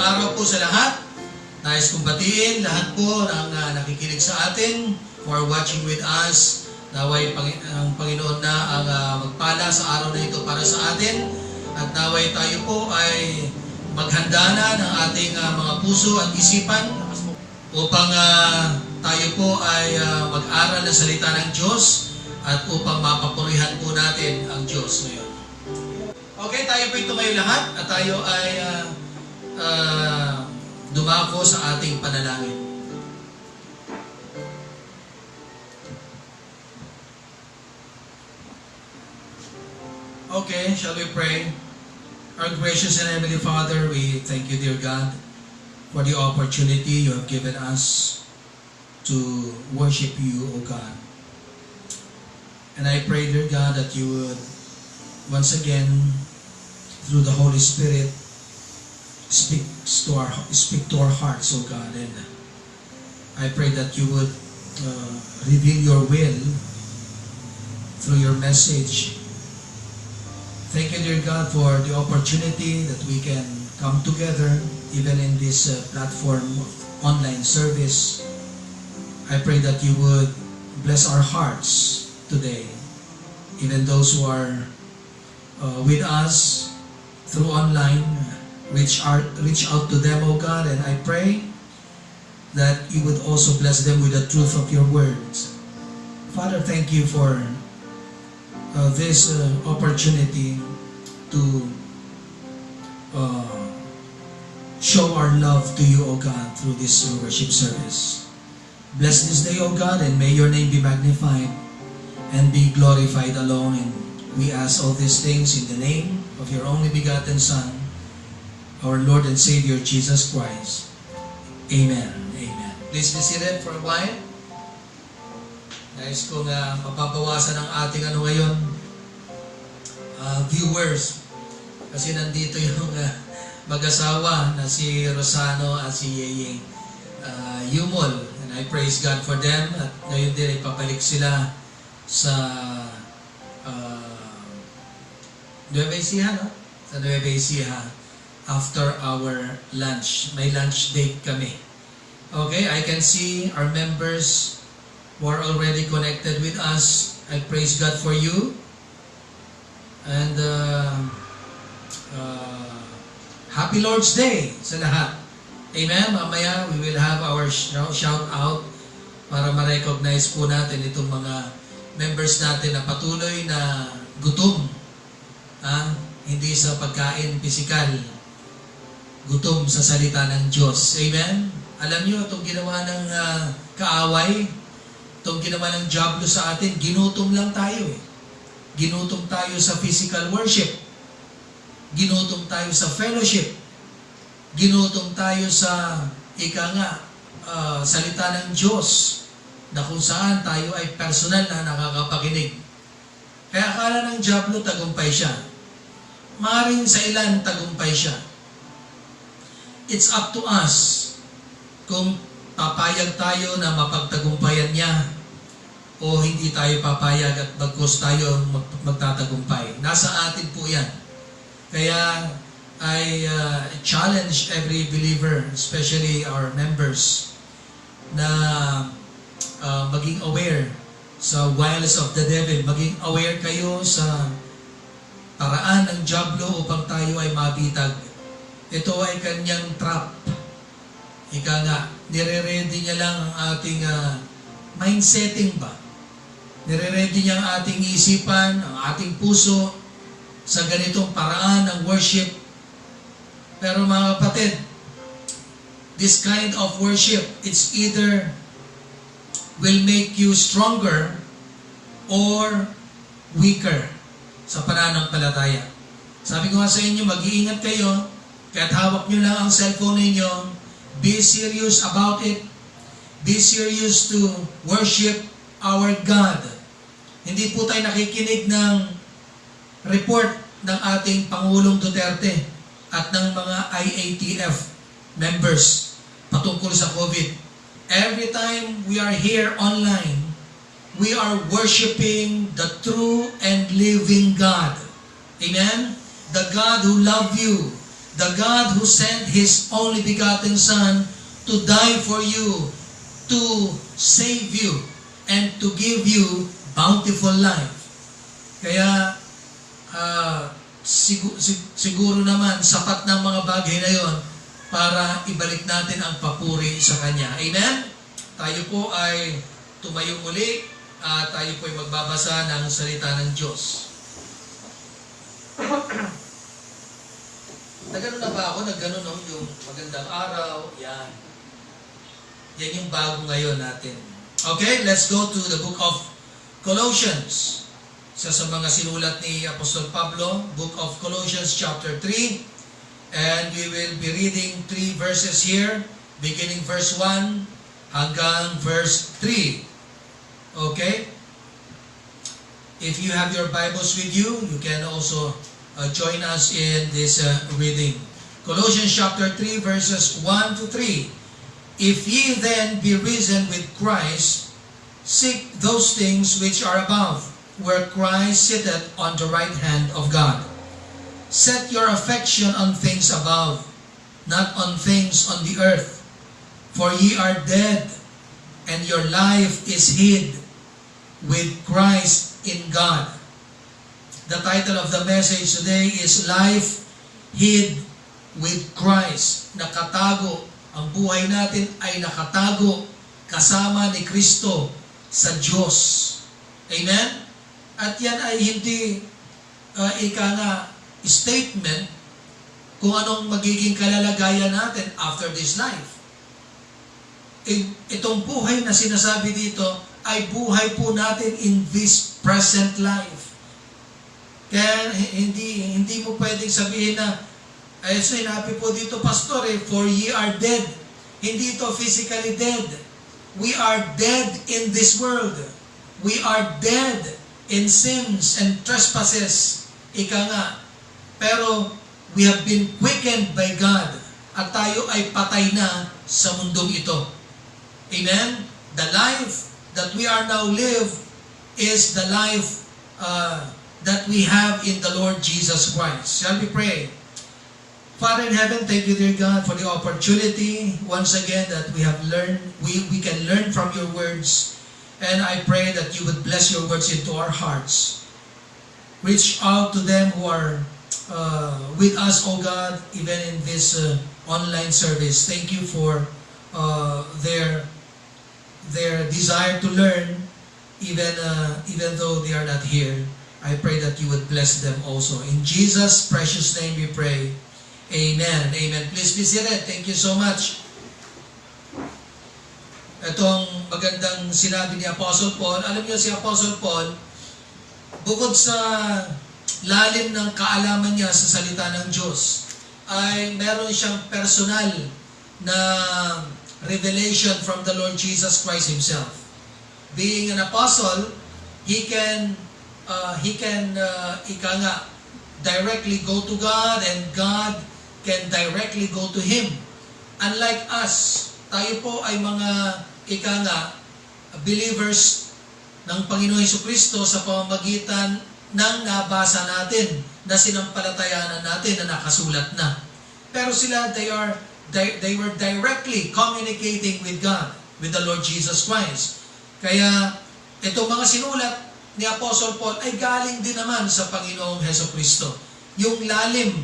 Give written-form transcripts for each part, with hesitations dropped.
araw po sa lahat. Nais kong batiin lahat po ng nakikinig sa atin, who are watching with us. Naway ang Panginoon na ang magpala sa araw na ito para sa atin. At naway tayo po ay maghanda na ng ating mga puso at isipan upang tayo po ay mag-aral ng salita ng Diyos at upang mapapurihan po natin ang Diyos ngayon. Okay, tayo po tumayo lahat at tayo ay dumako sa ating panalangin. Okay, shall we pray? Our gracious and heavenly Father, we thank you, dear God, for the opportunity you have given us to worship you, O God. And I pray, dear God, that you would once again, through the Holy Spirit, speak to our hearts, O God. And I pray that you would reveal your will through your message. Thank you, dear God, for the opportunity that we can come together, even in this platform of online service. I pray that you would bless our hearts today, even those who are with us through online. Reach out to them, O God, and I pray that you would also bless them with the truth of your words. Father, thank you for this opportunity to show our love to you, O God, through this worship service. Bless this day, O God, and may your name be magnified and be glorified alone. And we ask all these things in the name of your only begotten Son, our Lord and Savior, Jesus Christ. Amen. Amen. Please be seated for a while. Nais kong mapabawasan ang ating ngayon, viewers. Kasi nandito yung mag-asawa na si Rosano at si Yeyeng Yumol. And I praise God for them. At ngayon din ay papalik sila sa Nueva Ecija, no? Sa Nueva Ecija after our lunch. May lunch date kami. Okay, I can see our members who are already connected with us. I praise God for you. And Happy Lord's Day sa lahat. Amen? Mamaya, we will have our shout out para ma-recognize po natin itong mga members natin na patuloy na gutom. Hindi sa pagkain pisikal, gutom sa salita ng Diyos. Amen? Alam niyo, itong ginawa ng kaaway, itong ginawa ng diablo sa atin, ginutom lang tayo eh. Ginutom tayo sa physical worship. Ginutom tayo sa fellowship. Ginutom tayo sa, salita ng Diyos, na kung saan tayo ay personal na nakakapakinig. Kaya akala ng diablo, tagumpay siya. Maaaring sa ilan, tagumpay siya. It's up to us kung papayag tayo na mapagtagumpayan niya o hindi tayo papayag at bagkus tayo magtatagumpay. Nasa atin po yan. Kaya I challenge every believer, especially our members, na maging aware sa wiles of the devil. Maging aware kayo sa paraan ng diablo upang tayo ay mabitag. Ito ay kanyang trap. Nire-ready niya lang ang ating mindsetting ba? Nire-ready niya ang ating isipan, ang ating puso sa ganitong paraan ng worship. Pero mga kapatid, this kind of worship, it's either will make you stronger or weaker sa pananampalataya. Sabi ko nga sa inyo, mag-iingat kayo, kahit hawak nyo lang ang cellphone ninyo, be serious about it. Be serious to worship our God. Hindi po tayo nakikinig ng report ng ating Pangulong Duterte at ng mga IATF members patungkol sa COVID. Every time we are here online, we are worshiping the true and living God. Amen? The God who loved you, The God who sent His only begotten Son to die for you, to save you, and to give you bountiful life. Kaya, siguro naman, sapat ng mga bagay na yon para ibalik natin ang papuri sa Kanya. Amen? Tayo po ay tumayo muli at tayo po ay magbabasa ng salita ng Diyos. Nagano na ba ako? Nagano no? Yung magandang araw. Yan. Yan yung bago ngayon natin. Okay, let's go to the book of Colossians. Isa sa mga sinulat ni Apostol Pablo, book of Colossians chapter 3. And we will be reading 3 verses here, beginning verse 1 hanggang verse 3. Okay? If you have your Bibles with you, you can also join us in this reading. Colossians chapter 3 verses 1 to 3. If ye then be risen with Christ, seek those things which are above, where Christ sitteth on the right hand of God. Set your affection on things above, not on things on the earth. For ye are dead, and your life is hid with Christ in God. The title of the message today is Life Hid with Christ. Nakatago. Ang buhay natin ay nakatago kasama ni Kristo sa Diyos. Amen? At yan ay hindi statement kung anong magiging kalalagayan natin after this life. Itong buhay na sinasabi dito ay buhay po natin in this present life. Kaya hindi mo pwedeng sabihin na, ay sinabi po dito, Pastor, for ye are dead. Hindi ito physically dead. We are dead in this world. We are dead in sins and trespasses. Ika nga. Pero we have been quickened by God. At tayo ay patay na sa mundong ito. Amen? The life that we are now live is the life that we have in the Lord Jesus Christ. Shall we pray? Father in heaven, thank you, dear God, for the opportunity once again that we have learned, we can learn from your words. And I pray that you would bless your words into our hearts. Reach out to them who are with us, O God, even in this online service. Thank you for their desire to learn, even though they are not here. I pray that you would bless them also. In Jesus' precious name we pray. Amen. Amen. Please be seated. Thank you so much. Itong magandang sinabi ni Apostle Paul. Alam niyo si Apostle Paul, bukod sa lalim ng kaalaman niya sa salita ng Diyos, ay meron siyang personal na revelation from the Lord Jesus Christ Himself. Being an apostle, he can directly go to God, and God can directly go to Him. Unlike us, tayo po ay mga believers ng Panginoon Jesucristo sa pamamagitan ng nabasa natin, na sinampalatayanan natin, na nakasulat na. Pero sila, they were directly communicating with God, with the Lord Jesus Christ. Kaya itong mga sinulat ni Apostle Paul ay galing din naman sa Panginoong Jesucristo. Yung lalim,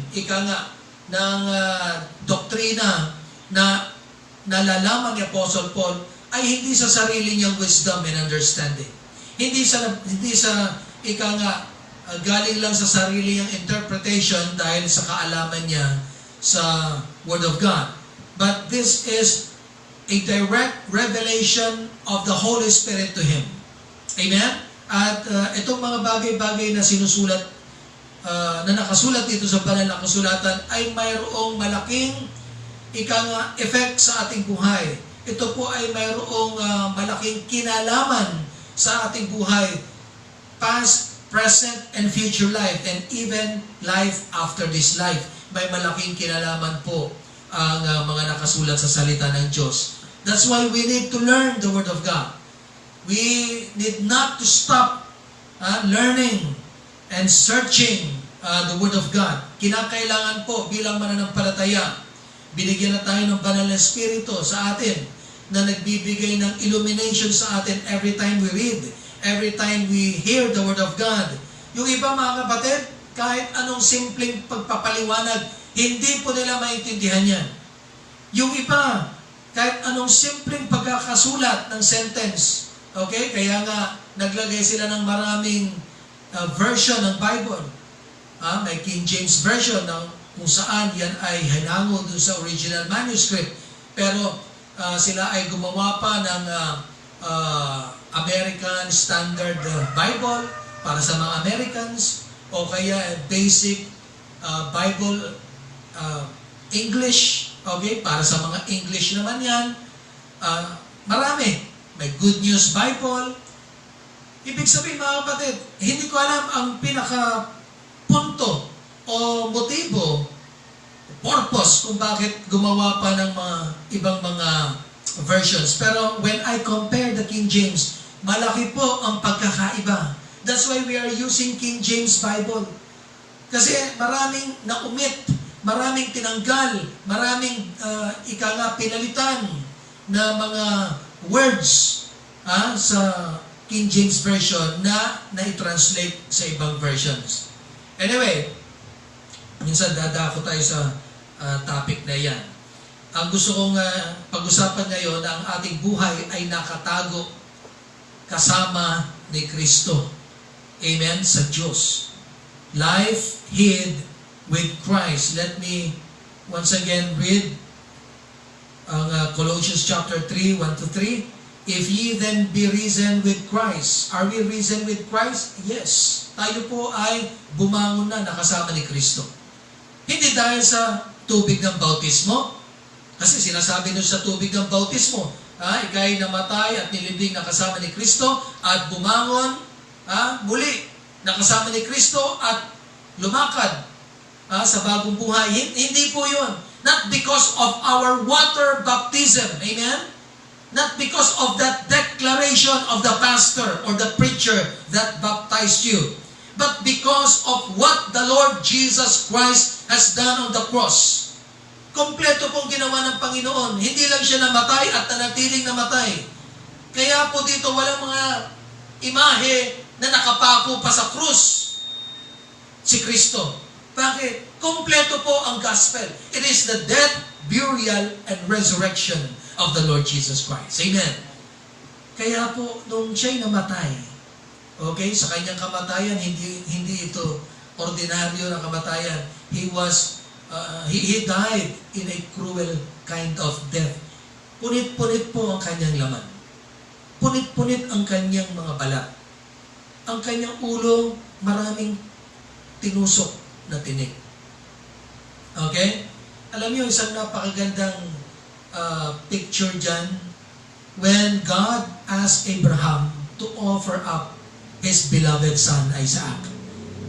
ng doktrina na nalalaman ni Apostle Paul ay hindi sa sarili niyang wisdom and understanding. Hindi sa galing lang sa sarili niyang interpretation dahil sa kaalaman niya sa Word of God. But this is a direct revelation of the Holy Spirit to him. Amen? At itong mga bagay-bagay na sinusulat, na nakasulat dito sa banal na kasulatan ay mayroong malaking effect sa ating buhay. Ito po ay mayroong malaking kinalaman sa ating buhay, past, present, and future life, and even life after this life. May malaking kinalaman po ang mga nakasulat sa salita ng Diyos. That's why we need to learn the Word of God. We need not to stop learning and searching the Word of God. Kinakailangan po bilang mananampalataya, binigyan na tayo ng banal na Espiritu sa atin na nagbibigay ng illumination sa atin every time we read, every time we hear the Word of God. Yung iba mga kapatid, kahit anong simpleng pagpapaliwanag, hindi po nila maintindihan yan. Yung iba, kahit anong simpleng pagkakasulat ng sentence, okay? Kaya nga, naglagay sila ng maraming version ng Bible. May King James Version kung saan yan ay hinango dun sa original manuscript. Pero sila ay gumawa pa ng American Standard Bible para sa mga Americans o kaya basic Bible English, okay, para sa mga English naman yan. Marami. May Good News Bible. Ibig sabihin mga kapatid, hindi ko alam ang pinaka-punto o motibo, purpose kung bakit gumawa pa ng mga ibang mga versions. Pero when I compare the King James, malaki po ang pagkakaiba. That's why we are using King James Bible. Kasi maraming naumit, maraming tinanggal, maraming pinalitan na mga words sa King James Version na i-translate sa ibang versions. Anyway, minsan dadako tayo sa topic na yan. Ang gusto kong pag-usapan ngayon na ang ating buhay ay nakatago kasama ni Kristo. Amen? Sa Diyos. Life hid with Christ. Let me once again read ang Colossians chapter 3, 1-3. If ye then be risen with Christ. Are we risen with Christ? Yes. Tayo po ay bumangon na nakasama ni Kristo. Hindi dahil sa tubig ng bautismo. Kasi sinasabi nun sa tubig ng bautismo, ika'y namatay at nilibing nakasama ni Kristo at bumangon muli nakasama ni Kristo at lumakad sa bagong buhay. Hindi po yun. Not because of our water baptism. Amen? Not because of that declaration of the pastor or the preacher that baptized you, but because of what the Lord Jesus Christ has done on the cross. Kompleto pong ginawa ng Panginoon. Hindi lang siya namatay at nanatiling namatay. Kaya po dito walang mga imahe na nakapako pa sa krus si Kristo. Bakit? Kompleto po ang gospel. It is the death, burial, and resurrection of the Lord Jesus Christ. Amen. Kaya po, nung siya'y namatay, okay, sa kanyang kamatayan, hindi ito ordinaryo na kamatayan. He died in a cruel kind of death. Punit-punit po ang kanyang laman. Punit-punit ang kanyang mga balat. Ang kanyang ulo, maraming tinusok na tinik. Okay? Alam niyo, isang napakagandang picture dyan, when God asked Abraham to offer up his beloved son Isaac.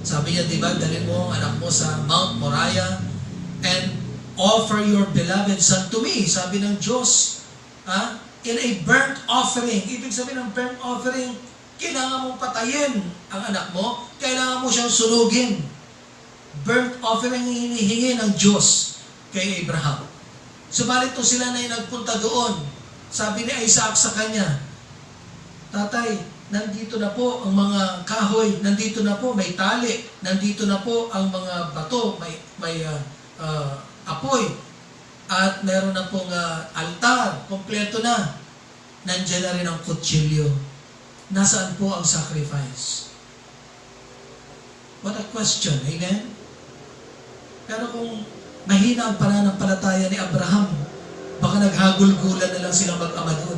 Sabi niya, di ba, dalhin mo ang anak mo sa Mount Moriah and offer your beloved son to me. Sabi ng Diyos, in a burnt offering. Ibig sabihin ng burnt offering, kailangan mong patayin ang anak mo, kailangan mo siyang sunugin. Burnt offering hinihingi ng Diyos kay Abraham. Subalit to sila na nagpunta doon. Sabi ni Isaac sa kanya, Tatay, nandito na po ang mga kahoy, nandito na po may tali, nandito na po ang mga bato, may apoy, at meron na pong altar, kompleto na. Nandiyan na rin ang kutsilyo. Nasaan po ang sacrifice? What a question, amen? Pero kung mahina ang pananampalataya ni Abraham, baka naghagulgulan na lang silang mag-ama doon.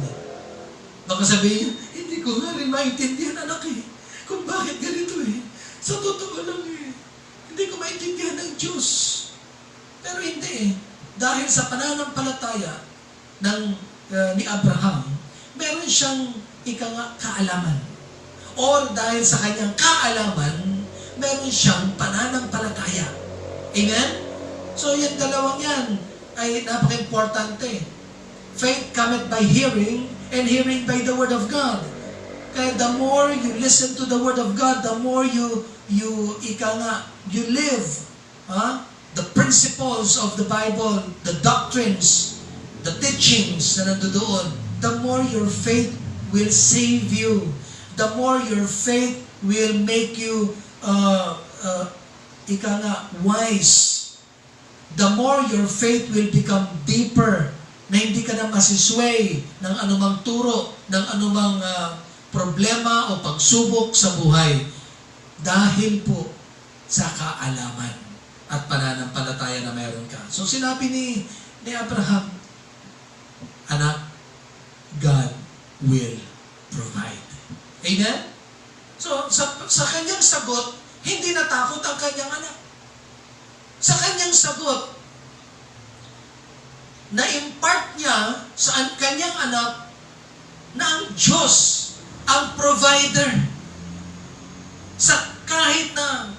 Baka sabihin, hindi ko nga rin maintindihan, anak kung bakit ganito Sa totoo lang hindi ko maintindihan ng Diyos. Pero hindi Dahil sa pananampalataya ni Abraham, meron siyang kaalaman. Or dahil sa kanyang kaalaman, meron siyang pananampalataya. Amen? So, yung dalawang yan ay napaka-importante. Faith cometh by hearing, and hearing by the Word of God. Kaya the more you listen to the Word of God, the more you live the principles of the Bible, the doctrines, the teachings na nandoon, the more your faith will save you. The more your faith will make you wise. The more your faith will become deeper, na hindi ka na masisway ng anumang turo, ng anumang problema o pagsubok sa buhay. Dahil po sa kaalaman at pananampalataya na meron ka. So sinabi ni Abraham, anak, God will provide. Amen? So sa kanyang sagot, hindi natakot ang kanyang anak. Sa kanyang sagot, na-impart niya sa kanyang anak na ang Diyos ang provider. Sa kahit na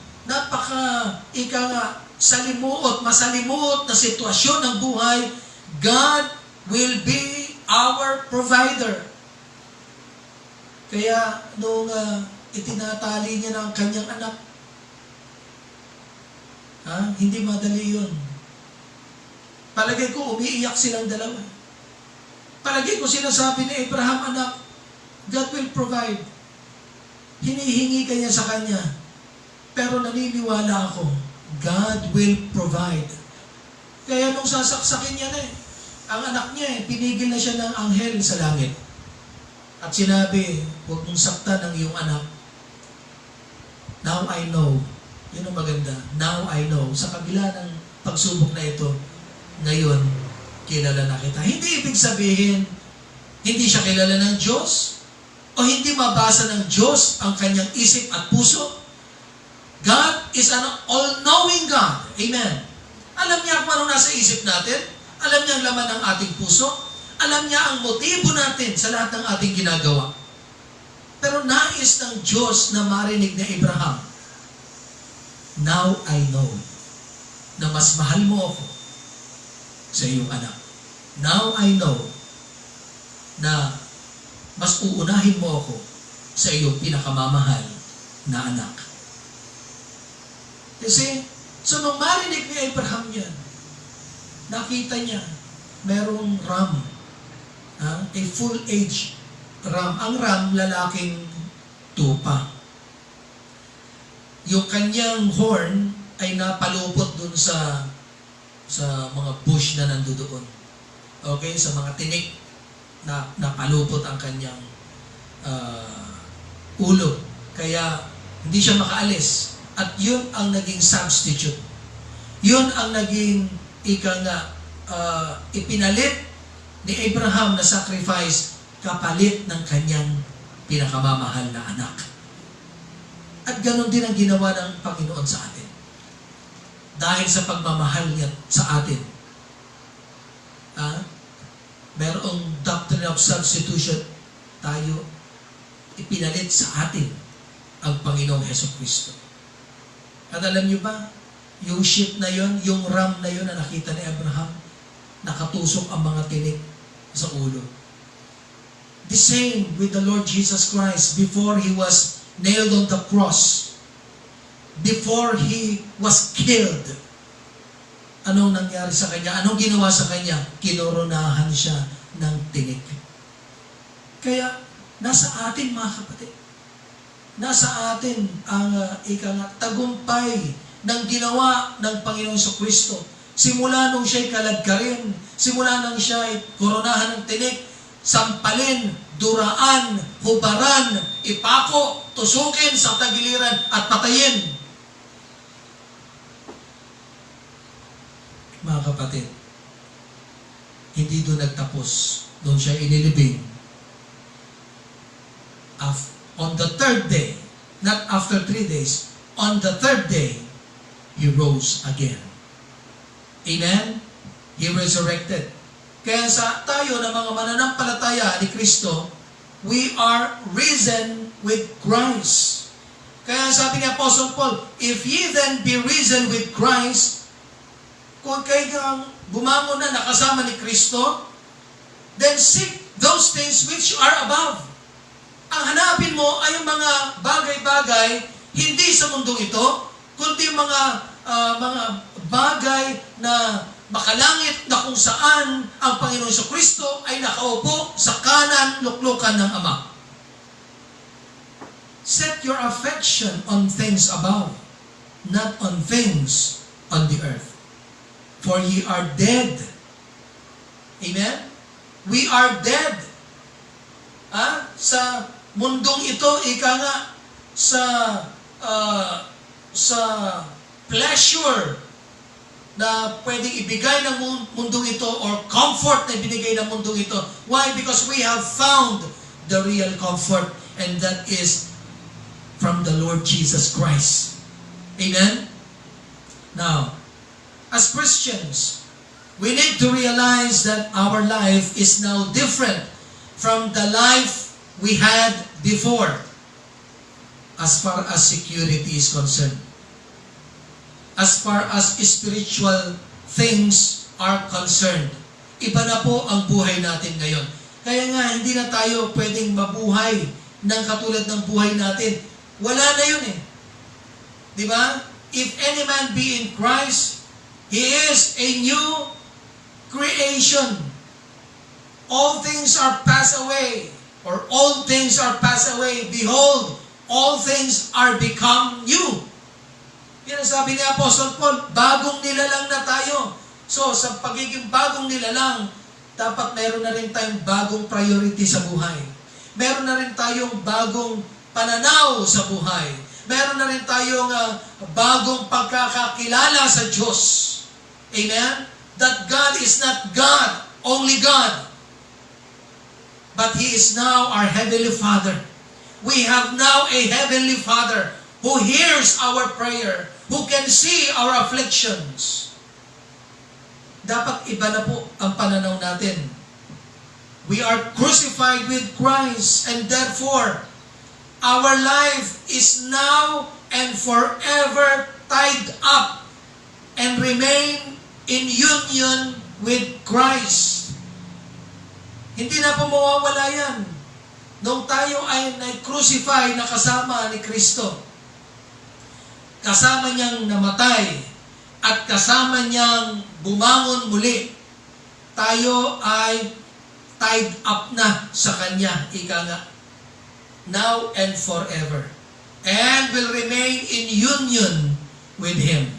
masalimuot na sitwasyon ng buhay, God will be our provider. Kaya nung itinatali niya ng kanyang anak, hindi madali yun. Palagay ko, umiiyak silang dalawa. Palagay ko sinasabi ni Abraham, anak, God will provide. Hinihingi ka niya sa kanya. Pero naniniwala ako, God will provide. Kaya nung sasaksakin niya na ang anak niya pinigil na siya ng anghel sa langit. At sinabi, huwag mong saktan ang iyong anak. Now I know. Yun ang maganda. Now I know. Sa kabila ng pagsubok na ito, ngayon, kilala na kita. Hindi ibig sabihin, hindi siya kilala ng Diyos, o hindi mabasa ng Diyos ang kanyang isip at puso. God is an all-knowing God. Amen. Alam niya kung ano nasa isip natin. Alam niya ang laman ng ating puso. Alam niya ang motibo natin sa lahat ng ating ginagawa. Pero nais ng Diyos na marinig ni Abraham, now I know na mas mahal mo ako sa iyong anak. Now I know na mas uunahin mo ako sa iyong pinakamamahal na anak. Kasi, so nung marinig ni Abraham yan, nakita niya, merong ram, a full age ram. Ang ram, lalaking tupa. Yung kanyang horn ay napalupot dun sa mga bush na nandoon. Okay? Sa mga tinik na napalupot ang kanyang ulo. Kaya hindi siya makaalis. At yun ang naging substitute. Yun ang naging ipinalit ni Abraham na sacrifice kapalit ng kanyang pinakamamahal na anak. At ganon din ang ginawa ng Panginoon sa atin. Dahil sa pagmamahal niya sa atin. Merong doctrine of substitution, tayo ipinalit sa atin ang Panginoong Hesukristo. At alam niyo ba, yung sheep na yon, yung ram na yon na nakita ni Abraham, nakatusok ang mga tinik sa ulo. The same with the Lord Jesus Christ before He was nailed on the cross. Before He was killed. Anong nangyari sa Kanya? Anong ginawa sa Kanya? Kinoronahan siya ng tinik. Kaya, nasa atin mga kapatid. Nasa atin ang tagumpay ng ginawa ng Panginoong Kristo. Simula nung siya'y kaladkarin, simula nung siya'y koronahan ng tinik, sampalin, duraan, hubaran, ipako, tusukin sa tagiliran at patayin. Mga kapatid, hindi doon nagtapos. Doon siya inilibing. On the third day, not after 3 days, on the third day, He rose again. Amen? He resurrected. Kaya sa tayo na mga mananampalataya ni Kristo, we are risen with Christ. Kaya sabi ni Apostle Paul, if ye then be risen with Christ, kung kayo bumangon na nakasama ni Kristo, then seek those things which are above. ang hanapin mo ay yung mga bagay-bagay hindi sa mundong ito, kundi mga bagay na makalangit na kung saan ang Panginoon Kristo ay nakaupo sa kanan luklukan ng Ama. Set your affection on things above, not on things on the earth. For ye are dead. Amen? We are dead. Sa mundong ito, ika nga, sa pleasure na pwedeng ibigay ng mundong ito or comfort na ibinigay ng mundong ito. Why? Because we have found the real comfort, and that is from the Lord Jesus Christ. Amen? Now, as Christians, we need to realize that our life is now different from the life we had before as far as security is concerned. As far as spiritual things are concerned. Iba na po ang buhay natin ngayon. Kaya nga, hindi na tayo pwedeng mabuhay ng katulad ng buhay natin. Wala na yun eh. Di ba? If any man be in Christ, he is a new creation. All things are passed away, or all things are passed away. Behold, all things are become new. Yan ang sabi ni Apostle Paul, bagong nilalang na tayo. So, sa pagiging bagong nilalang, dapat meron na rin tayong bagong priority sa buhay. Meron na rin tayong bagong pananaw sa buhay. Meron na rin tayong bagong pagkakakilala sa Diyos. Amen? That God is not God, only God. But He is now our Heavenly Father. We have now a Heavenly Father who hears our prayer, who can see our afflictions. Dapat iba na po ang pananaw natin. We are crucified with Christ, and therefore, our life is now and forever tied up and remain in union with Christ. Hindi na po mawawala yan. Nung tayo ay na-crucify na kasama ni Kristo, kasama niyang namatay, at kasama niyang bumangon muli, tayo ay tied up na sa Kanya, ika nga, now and forever, and will remain in union with Him.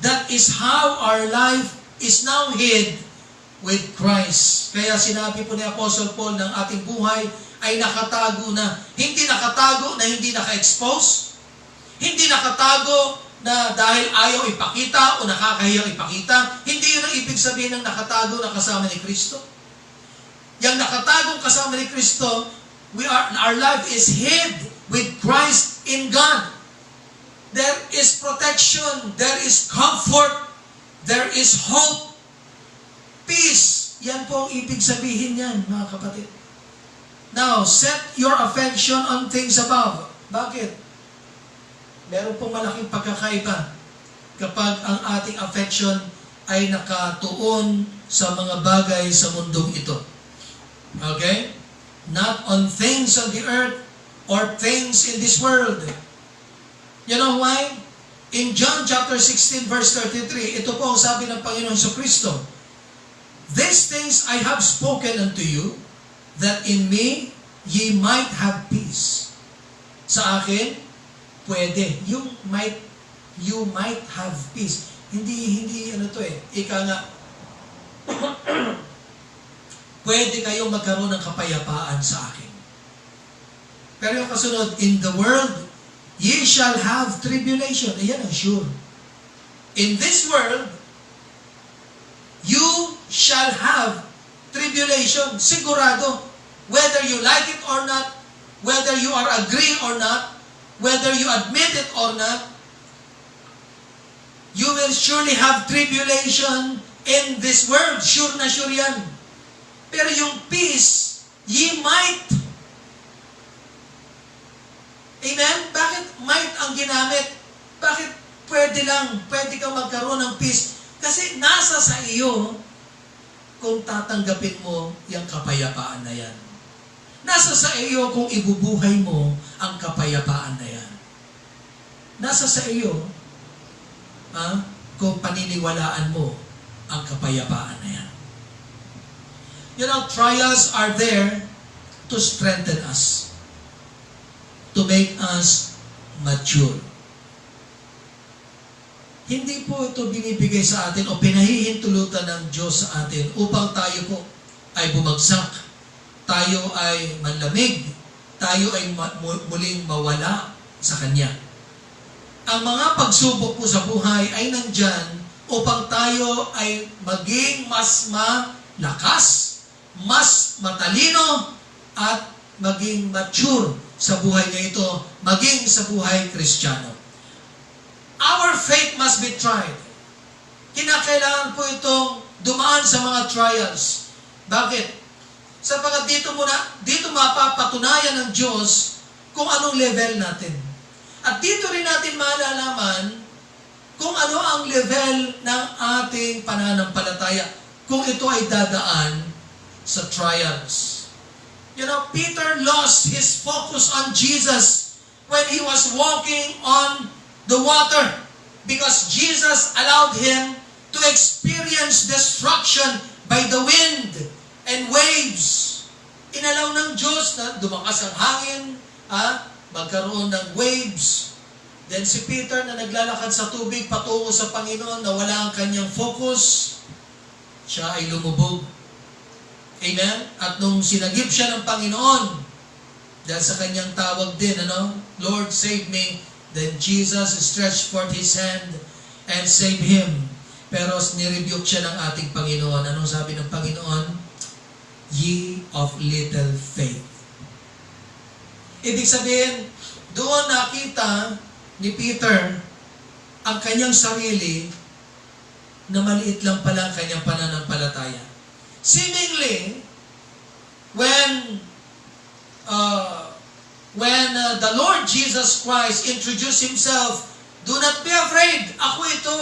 That is how our life is now hid with Christ. Kaya sinabi po ni Apostle Paul ng ating buhay ay nakatago na. Hindi nakatago na hindi naka-expose. Hindi nakatago na dahil ayaw ipakita o nakakahiyang ipakita. Hindi yun ang ibig sabihin ng nakatago na kasama ni Kristo. Yang nakatagong kasama ni Kristo, our life is hid with Christ in God. There is protection, there is comfort, there is hope, peace. Yan po ang ibig sabihin yan, mga kapatid. Now, set your affection on things above. Bakit? Meron pong malaking pagkakaiba kapag ang ating affection ay nakatuon sa mga bagay sa mundong ito. Okay? Not on things on the earth or things in this world. You know why? In John chapter 16 verse 33, ito po ang sabi ng Panginoon Kristo, "These things I have spoken unto you, that in me ye might have peace." Sa akin, pwede. You might have peace. Hindi ano to eh. Ika nga, pwede kayong magkaroon ng kapayapaan sa akin. Pero yung kasunod, in the world, ye shall have tribulation. Ayan ang sure. In this world, you shall have tribulation. Sigurado. Whether you like it or not, whether you are agreeing or not, whether you admit it or not, you will surely have tribulation in this world. Sure na sure yan. Pero yung peace, ye might. Amen? Bakit might ang ginamit? Bakit pwede kang magkaroon ng peace? Kasi nasa sa iyo kung tatanggapin mo yung kapayapaan na yan. Nasa sa iyo kung ibubuhay mo ang kapayapaan na yan. Nasa sa iyo kung paniniwalaan mo ang kapayapaan na yan. You know, trials are there to strengthen us, to make us mature. Hindi po ito binibigay sa atin o pinahihintulutan ng Diyos sa atin upang tayo po ay bumagsak, tayo ay manlamig, tayo ay muling mawala sa Kanya. Ang mga pagsubok po sa buhay ay nandyan upang tayo ay maging mas malakas, mas matalino, at maging mature sa buhay na ito, maging sa buhay Kristiyano. Our faith must be tried. Kinakailangan po itong dumaan sa mga trials. Bakit? Sapagat dito mapapatunayan ng Diyos kung anong level natin. At dito rin natin malalaman kung ano ang level ng ating pananampalataya kung ito ay dadaan sa trials. You know, Peter lost his focus on Jesus when he was walking on the water because Jesus allowed him to experience destruction by the wind and waves. Inalaw ng Diyos na dumakas ang hangin, magkaroon ng waves. Then si Peter na naglalakad sa tubig patungo sa Panginoon na wala ang kanyang focus, siya ay lumubog. Amen? At nung sinagip siya ng Panginoon, dahil sa kanyang tawag din, Lord, save me. Then Jesus stretched forth His hand and saved him. Pero nirebuke siya ng ating Panginoon. Anong sabi ng Panginoon? Ye of little faith. Ibig sabihin, doon nakita ni Peter ang kanyang sarili na maliit lang pala ang kanyang pananampalataya. Seemingly, when the Lord Jesus Christ introduced Himself, do not be afraid, ako ito.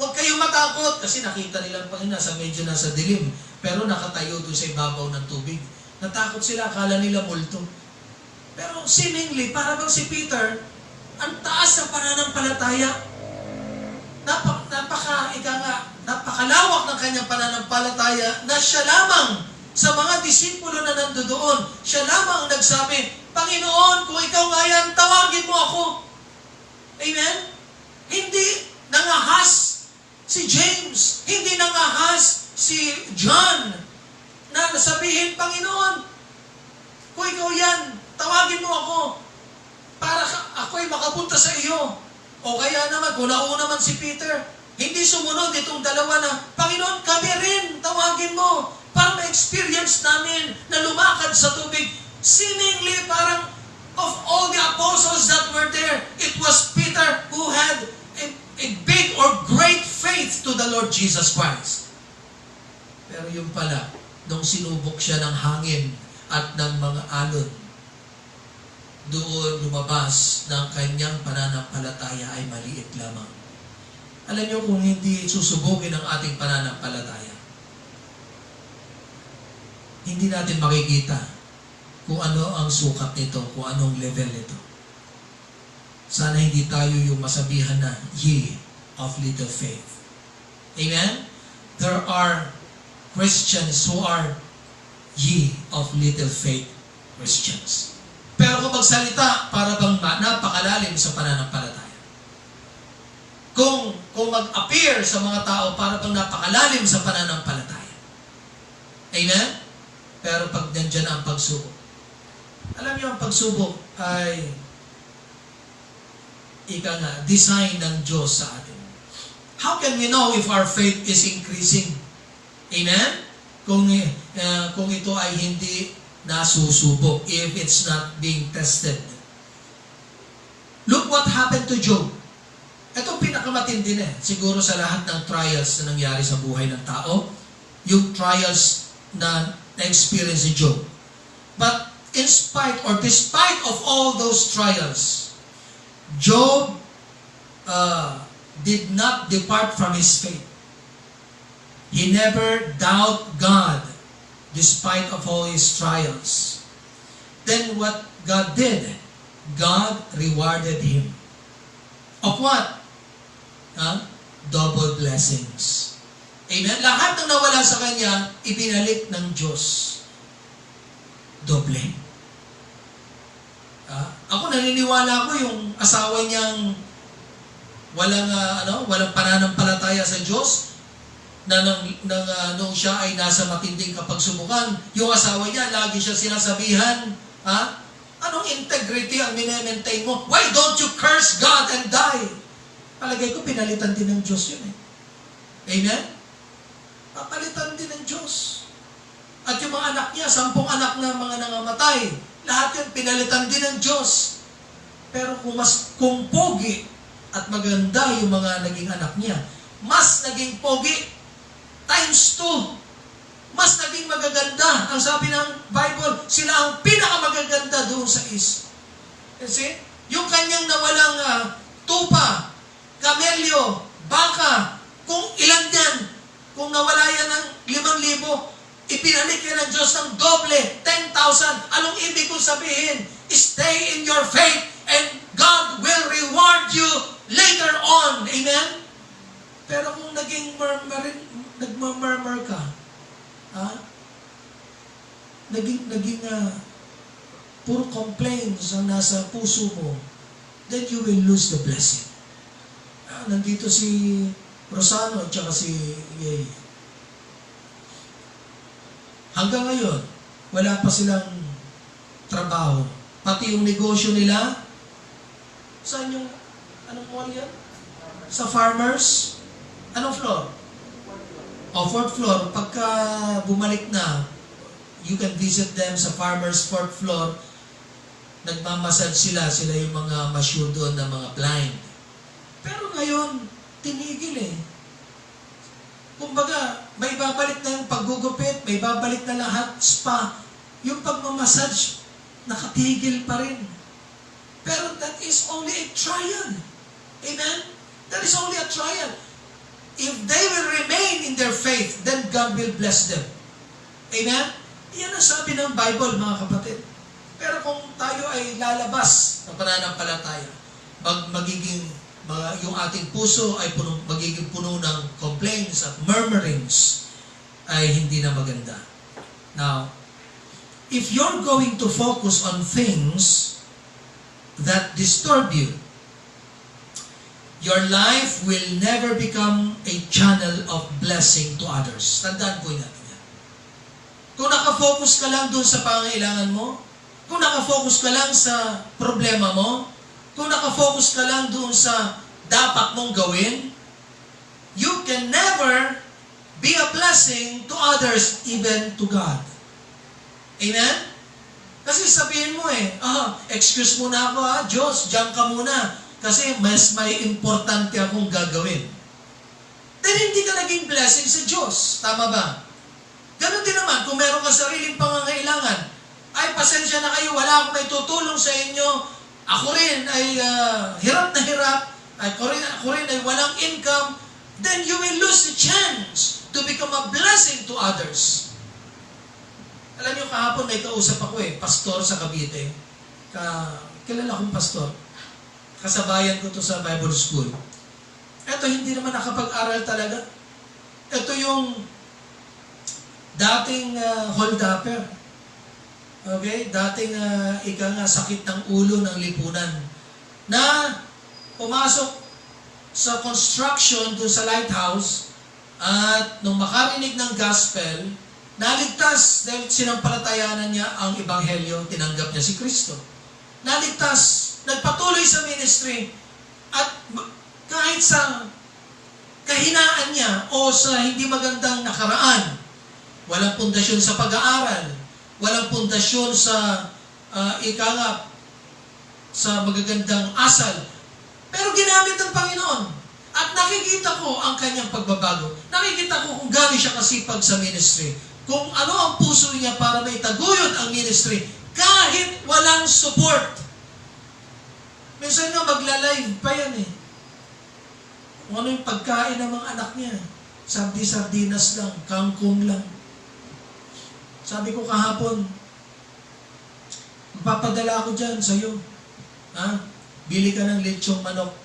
Huwag kayong matakot. Kasi nakita nilang Panginoon nasa dilim, pero nakatayo doon sa ibabaw ng tubig. Natakot sila, akala nila multo. Pero seemingly, para bang si Peter, ang taas ng pananampalataya. Napakalawak ng kanyang pananampalataya na siya lamang sa mga disipulo na nandoon, siya lamang ang nagsabi, Panginoon, kung ikaw nga yan, tawagin mo ako. Amen? Hindi nangahas si James, hindi nangahas si John na nasabihin, Panginoon, kung ikaw yan, tawagin mo ako para ako'y makapunta sa iyo. O kaya naman, kung nauna man si Peter, hindi sumunod itong dalawa na, Panginoon, kami rin, tawagin mo para ma-experience namin na lumakad sa tubig. Seemingly, parang of all the apostles that were there, it was Peter who had a big or great faith to the Lord Jesus Christ. Pero yung pala, nung sinubok siya ng hangin at ng mga alon, doon lumabas na ang kanyang pananampalataya ay maliit lamang. Alam niyo kung hindi susubugin ang ating pananampalataya, hindi natin makikita kung ano ang sukat nito, kung anong level nito. Sana hindi tayo yung masabihan na, ye of little faith. Amen? There are Christians who are ye of little faith Christians. Pero kung magsalita, para bang napakalalim sa pananampalataya. Kung mag-appear sa mga tao, para bang napakalalim sa pananampalataya. Amen? Pero pag nandyan ang pagsubok, alam niyo ang pagsubok ay design ng Diyos sa atin. How can we know if our faith is increasing? Amen? Kung ito ay hindi nasusubok, if it's not being tested. Look what happened to Job. Ito pinakamatindi na siguro sa lahat ng trials na nangyari sa buhay ng tao, yung trials na na-experience ni Job. But despite of all those trials, Job did not depart from his faith. He never doubted God despite of all his trials. then what God did? God rewarded him. Of what? Double blessings. Amen? Lahat ng nawala sa kanya, ibinalik ng Diyos. Doble. Ako naniniwala ko yung asawa niyang walang pananampalataya sa Diyos, na nung siya ay nasa matinding kapagsubukan, yung asawa niya, lagi siya sinasabihan, anong integrity ang minemaintain mo? Why don't you curse God and die? Palagay ko, pinalitan din ng Diyos yun eh. Amen? Papalitan din ng Diyos. At yung mga anak niya, 10 anak na mga nangamatay, lahat yun pinalitan din ng Diyos. Pero kung pogi at maganda yung mga naging anak niya, mas naging pogi times 2. Mas naging magaganda. Ang sabi ng Bible, sila ang pinakamagaganda doon sa east. Kasi, yung kanyang nawalang tupa, kamelyo, baka, kung ilan yan, kung nawala yan ng 5,000, ipinalik yan ng Diyos ng doble, 10,000. Anong ibig kong sabihin? Stay in your faith and God will reward you later on. Amen? Pero kung nagmamurmur ka, naging puro complaints ang nasa puso mo, then you will lose the blessing. Nandito si Rosano at saka si Yay. Hanggang ngayon, wala pa silang trabaho. Pati yung negosyo nila, saan yung, anong mall yan? Sa Farmers? Anong floor? Fourth floor. Pagka bumalik na, you can visit them sa Farmers 4th floor. Nagmamassage sila yung mga masyur doon na mga blind. Pero ngayon, tinigil eh. Kumbaga, may babalik na yung paggugupit, may babalik na lahat, spa. Yung pagmamassage, nakatigil pa rin. Pero that is only a trial. Amen? That is only a trial. If they will remain in their faith, then God will bless them. Amen? Yan ang sabi ng Bible, mga kapatid. Pero kung tayo ay lalabas ng pananampalataya, yung ating puso ay magiging puno ng complaints at murmurings, ay hindi na maganda. Now, if you're going to focus on things that disturb you, your life will never become a channel of blessing to others. Tandaan po natin yan. Kung nakafocus ka lang doon sa pangailangan mo, kung nakafocus ka lang sa problema mo, kung nakafocus ka lang doon sa dapat mong gawin, you can never be a blessing to others, even to God. Amen? Kasi sabihin mo excuse muna ako Diyos, diyan ka muna. Kasi mas may importante akong gagawin. Then hindi ka naging blessing sa Diyos. Tama ba? Ganon din naman, kung meron ka sariling pangangailangan, ay pasensya na kayo, wala akong may tutulong sa inyo, ako rin ay hirap na hirap, ako rin ay walang income, then you will lose the chance to become a blessing to others. Alam niyo, kahapon may kausap ako pastor sa Cavite. Kilala kong pastor. Kasabayan ko to sa Bible School. Ito, hindi naman nakapag-aral talaga. Ito yung dating hold-upper. Okay? Dating sakit ng ulo ng lipunan. Na pumasok sa construction doon sa lighthouse at nung makarinig ng gospel, naligtas dahil sinampalatayanan niya ang ebanghelyo, tinanggap niya si Kristo. Naligtas, nagpatuloy sa ministry, at kahit sa kahinaan niya o sa hindi magandang nakaraan, walang pundasyon sa pag-aaral, walang pundasyon sa sa magagandang asal, pero ginamit ng Panginoon. At nakikita ko ang kanyang pagbabago. Nakikita ko kung gaano siya kasipag sa ministry. Kung ano ang puso niya para may taguyod ang ministry, kahit walang support. Minsan nga magla-live pa yan Kung ano yung pagkain ng mga anak niya. Sardi-sardinas lang, kangkong lang. Sabi ko kahapon, Magpapadala ako dyan sa'yo. Ha? Bili ka ng lechong manok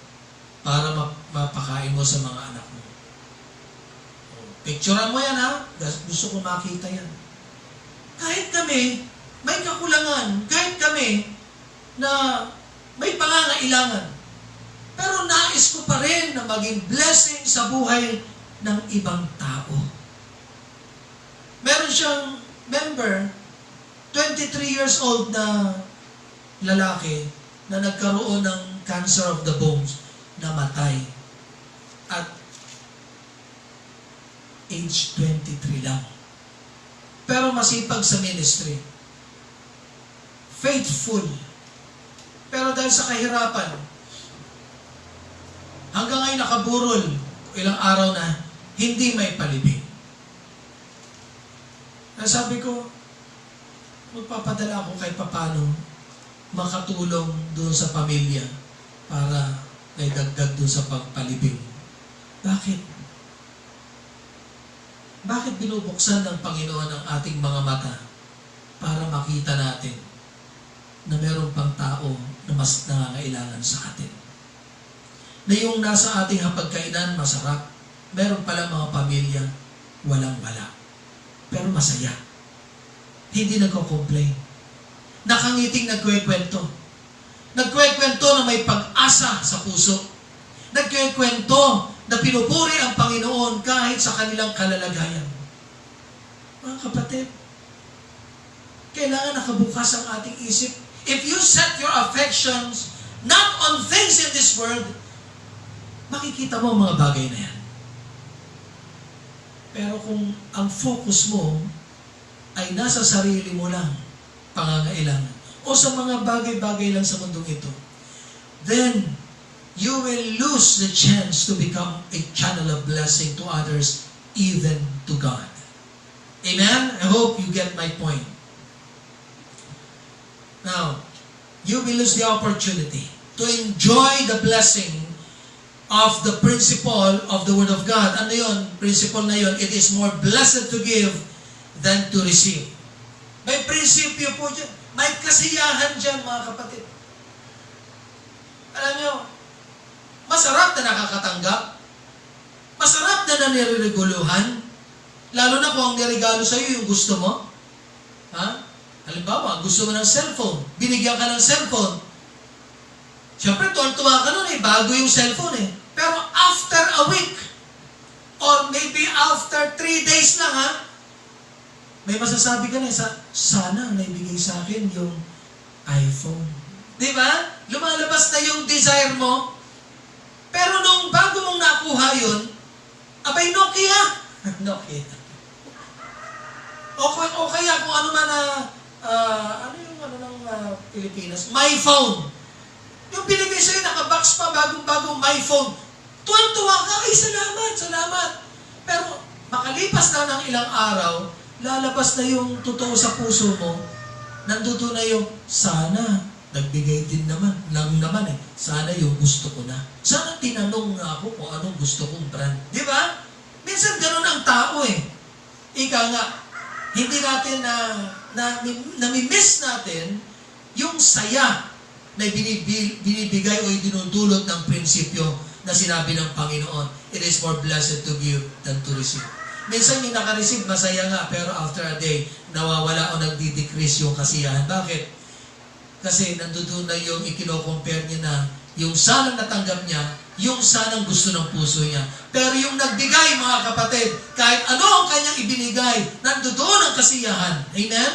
para mapakain mo sa mga anak mo. Picturean mo yan, ha? Gusto ko makita yan. Kahit kami, may kakulangan. Kahit kami, na may pangangailangan. Pero nais ko pa rin na maging blessing sa buhay ng ibang tao. Meron siyang member, 23 years old na lalaki, na nagkaroon ng cancer of the bones, namatay. At age 23 lang. Pero masipag sa ministry. Faithful. Pero dahil sa kahirapan, hanggang ngayon nakaburol, ilang araw na, hindi may palibing. Sabi ko, magpapadala ako kahit papano makatulong doon sa pamilya para may dagdag doon sa pagpalibing. Bakit? Bakit binubuksan ng Panginoon ang ating mga mata para makita natin na meron pang tao na mas nangangailangan sa atin? Na yung nasa ating hapagkainan, masarap. Meron pala mga pamilya, walang-wala. Pero masaya. Hindi nagko-complain. Nakangiting nagkwekwento. Nagkwekwento na may pag-asa sa puso. Nagkwekwento na pinupuri ang Panginoon kahit sa kanilang kalalagayan. Mga kapatid, kailangan nakabukas ang ating isip. If you set your affections not on things in this world, makikita mo ang mga bagay na yan. Pero kung ang focus mo ay nasa sarili mo lang, pangangailangan, o sa mga bagay-bagay lang sa mundong ito, then you will lose the chance to become a channel of blessing to others, even to God. Amen? I hope you get my point. Now, you will lose the opportunity to enjoy the blessing of the principle of the Word of God. Ano yun? Principle na yun, it is more blessed to give than to receive. May prinsipyo po dyan. May kasiyahan dyan, mga kapatid. Alam nyo, masarap na nakakatanggap. Masarap na nanireguluhan. Lalo na kung ang niregalo sa iyo yung gusto mo. Ha? Halimbawa, gusto mo ng cellphone. Binigyan ka ng cellphone. Siyempre, tuwan-tuwa ka nun bago yung cellphone Pero after a week, or maybe after 3 days lang may masasabi ka na sana naibigay sa akin yung iPhone. Di ba? Lumalabas na yung desire mo. Pero nung bago mong nakuha yun, abay Nokia. Nokia. O kaya kung ano man ano yung ng Pilipinas? My phone. Yung binigay sa'yo, nakabox pa, bagong-bagong my phone. Tuwan-tuwa ka, ay salamat. Pero makalipas na ng ilang araw, lalabas na yung totoo sa puso mo, nanduto na yung, sana, nagbigay din naman, sana yung gusto ko na. Sana tinanong nga ako kung anong gusto kong brand. Di ba? Minsan ganun ang tao Ika nga, hindi natin nami-miss natin yung saya na binibigay o dinudulot ng prinsipyo na sinabi ng Panginoon, it is more blessed to give than to receive. Minsan yung naka-receive, masaya nga, pero after a day, nawawala o nagdi-decrease yung kasiyahan. Bakit? Kasi nandoon na yung ikino-compare niya na yung sanang natanggap niya, yung sanang gusto ng puso niya. Pero yung nagbigay, mga kapatid, kahit ano ang kanyang ibinigay, nandoon ang kasiyahan. Amen?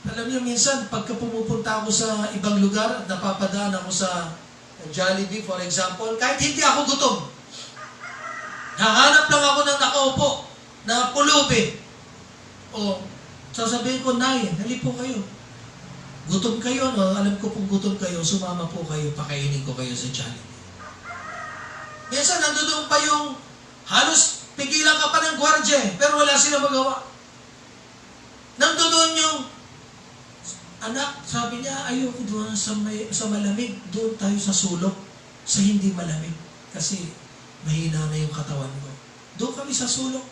Alam niyo, minsan, pagka pumupunta ako sa ibang lugar at napapadaan ako sa Jollibee, for example, kahit hindi ako gutom, hahanap lang ako ng nakaupo na pulubi. O, sasabihin ko, Nay, hali po kayo. Gutom kayo, no? Alam ko kung gutom kayo, sumama po kayo, pakainin ko kayo sa Jollibee. Minsan, nandoon pa yung halos pigilan ka pa ng gwardya, pero wala sila magawa. Nandoon yung anak, sabi niya, ayoko doon sa malamig, doon tayo sa sulok, sa hindi malamig. Kasi mahina na yung katawan ko. Doon kami sa sulok.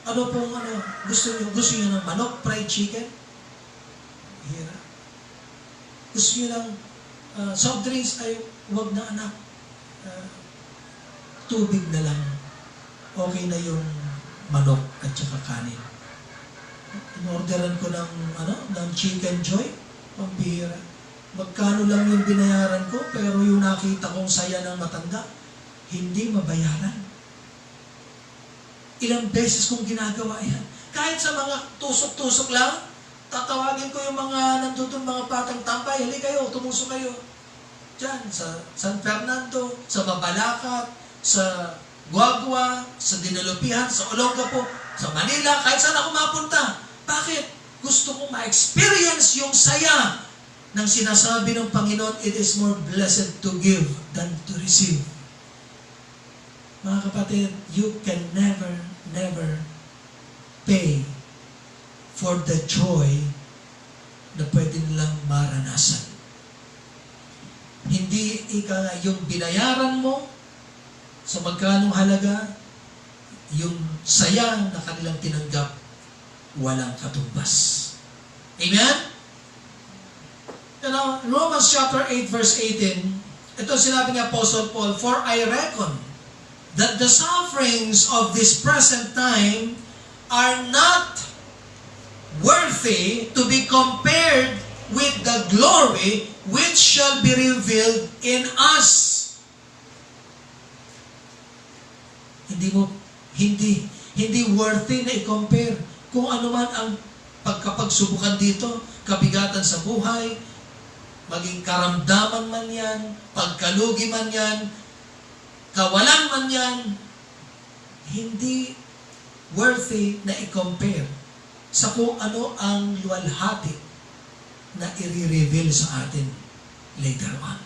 Ano pong gusto niyo? Gusto niyo ng manok, fried chicken? Hira. Gusto nyo lang, soft drinks, ay huwag na anak. Tubig na lang. Okay na yung manok at saka kanin. In-orderan ko ng Chicken Joy, pambihira. Magkano lang yung binayaran ko, pero yung nakita kong saya ng matanda, hindi mabayaran. Ilang beses kong ginagawa yan. Kahit sa mga tusok-tusok lang, tatawagin ko yung mga nandun mga patang tambay, hali kayo, tumusok kayo. Diyan, sa San Fernando, sa Mabalacat, sa Guagua, sa Dinalupihan, sa Olongapo, sa Manila, kahit saan ako mapunta. Bakit? Gusto kong ma-experience yung saya ng sinasabi ng Panginoon, it is more blessed to give than to receive. Mga kapatid, you can never pay for the joy na pwede nilang maranasan. Hindi yung binayaran mo sa magkanong halaga, yung saya na kanilang tinanggap, walang katumbas. Amen? Romans chapter 8 verse 18, ito sinabi ni Apostle Paul, for I reckon that the sufferings of this present time are not worthy to be compared with the glory which shall be revealed in us. Hindi worthy na i-compare kung ano man ang pagkapagsubukan dito, kabigatan sa buhay, maging karamdaman man yan, pagkalugi man yan, kawalan man yan, hindi worthy na i-compare sa kung ano ang luwalhati na i-reveal sa atin later on.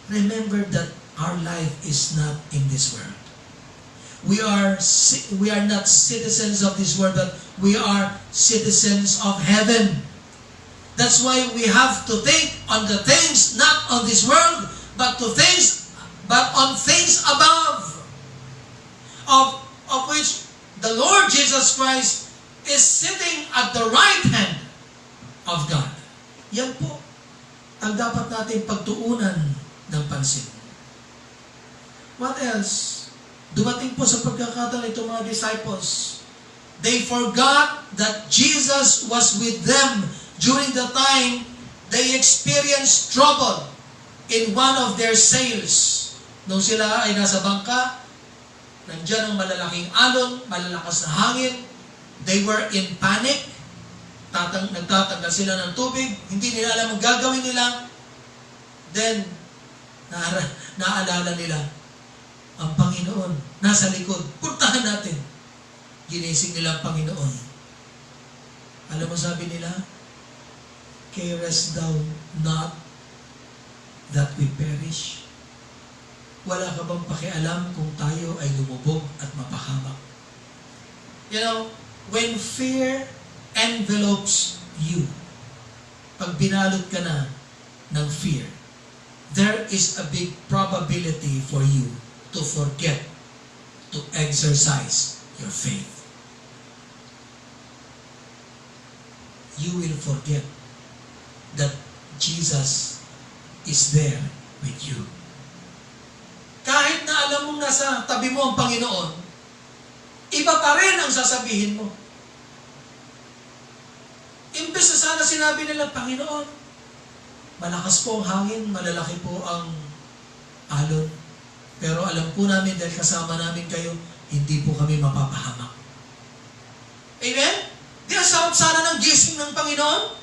Remember that our life is not in this world. We are not citizens of this world, but we are citizens of heaven. That's why we have to think on the things not on this world, but on things above, of which the Lord Jesus Christ is sitting at the right hand of God. Yan po ang dapat natin pagtuunan ng pansin. What else? Dumating po sa pagkakataon itong mga disciples. They forgot that Jesus was with them during the time they experienced trouble in one of their sails. Nung sila ay nasa bangka, nandiyan ang malalaking alon, malalakas na hangin, they were in panic, nagtatanggal sila ng tubig, hindi nila alam ang gagawin nila. Then, naalala nila, ang Panginoon nasa likod, puntahan natin. Ginising nila ang Panginoon. Alam mo sabi nila, carest thou not that we perish? Wala ka bang pakialam kung tayo ay lumubog at mapahamak? You know, when fear envelopes you, pag binalot ka na ng fear, there is a big probability for you to forget to exercise your faith. You will forget that Jesus is there with you. Kahit na alam mong nasa tabi mo ang Panginoon, iba pa rin ang sasabihin mo. Imbes na sana sinabi nila, Panginoon, malakas po ang hangin, malalaki po ang alon, pero alam po namin dahil kasama namin kayo, hindi po kami mapapahamak. Amen? Di ang sarap sana ng gising ng Panginoon?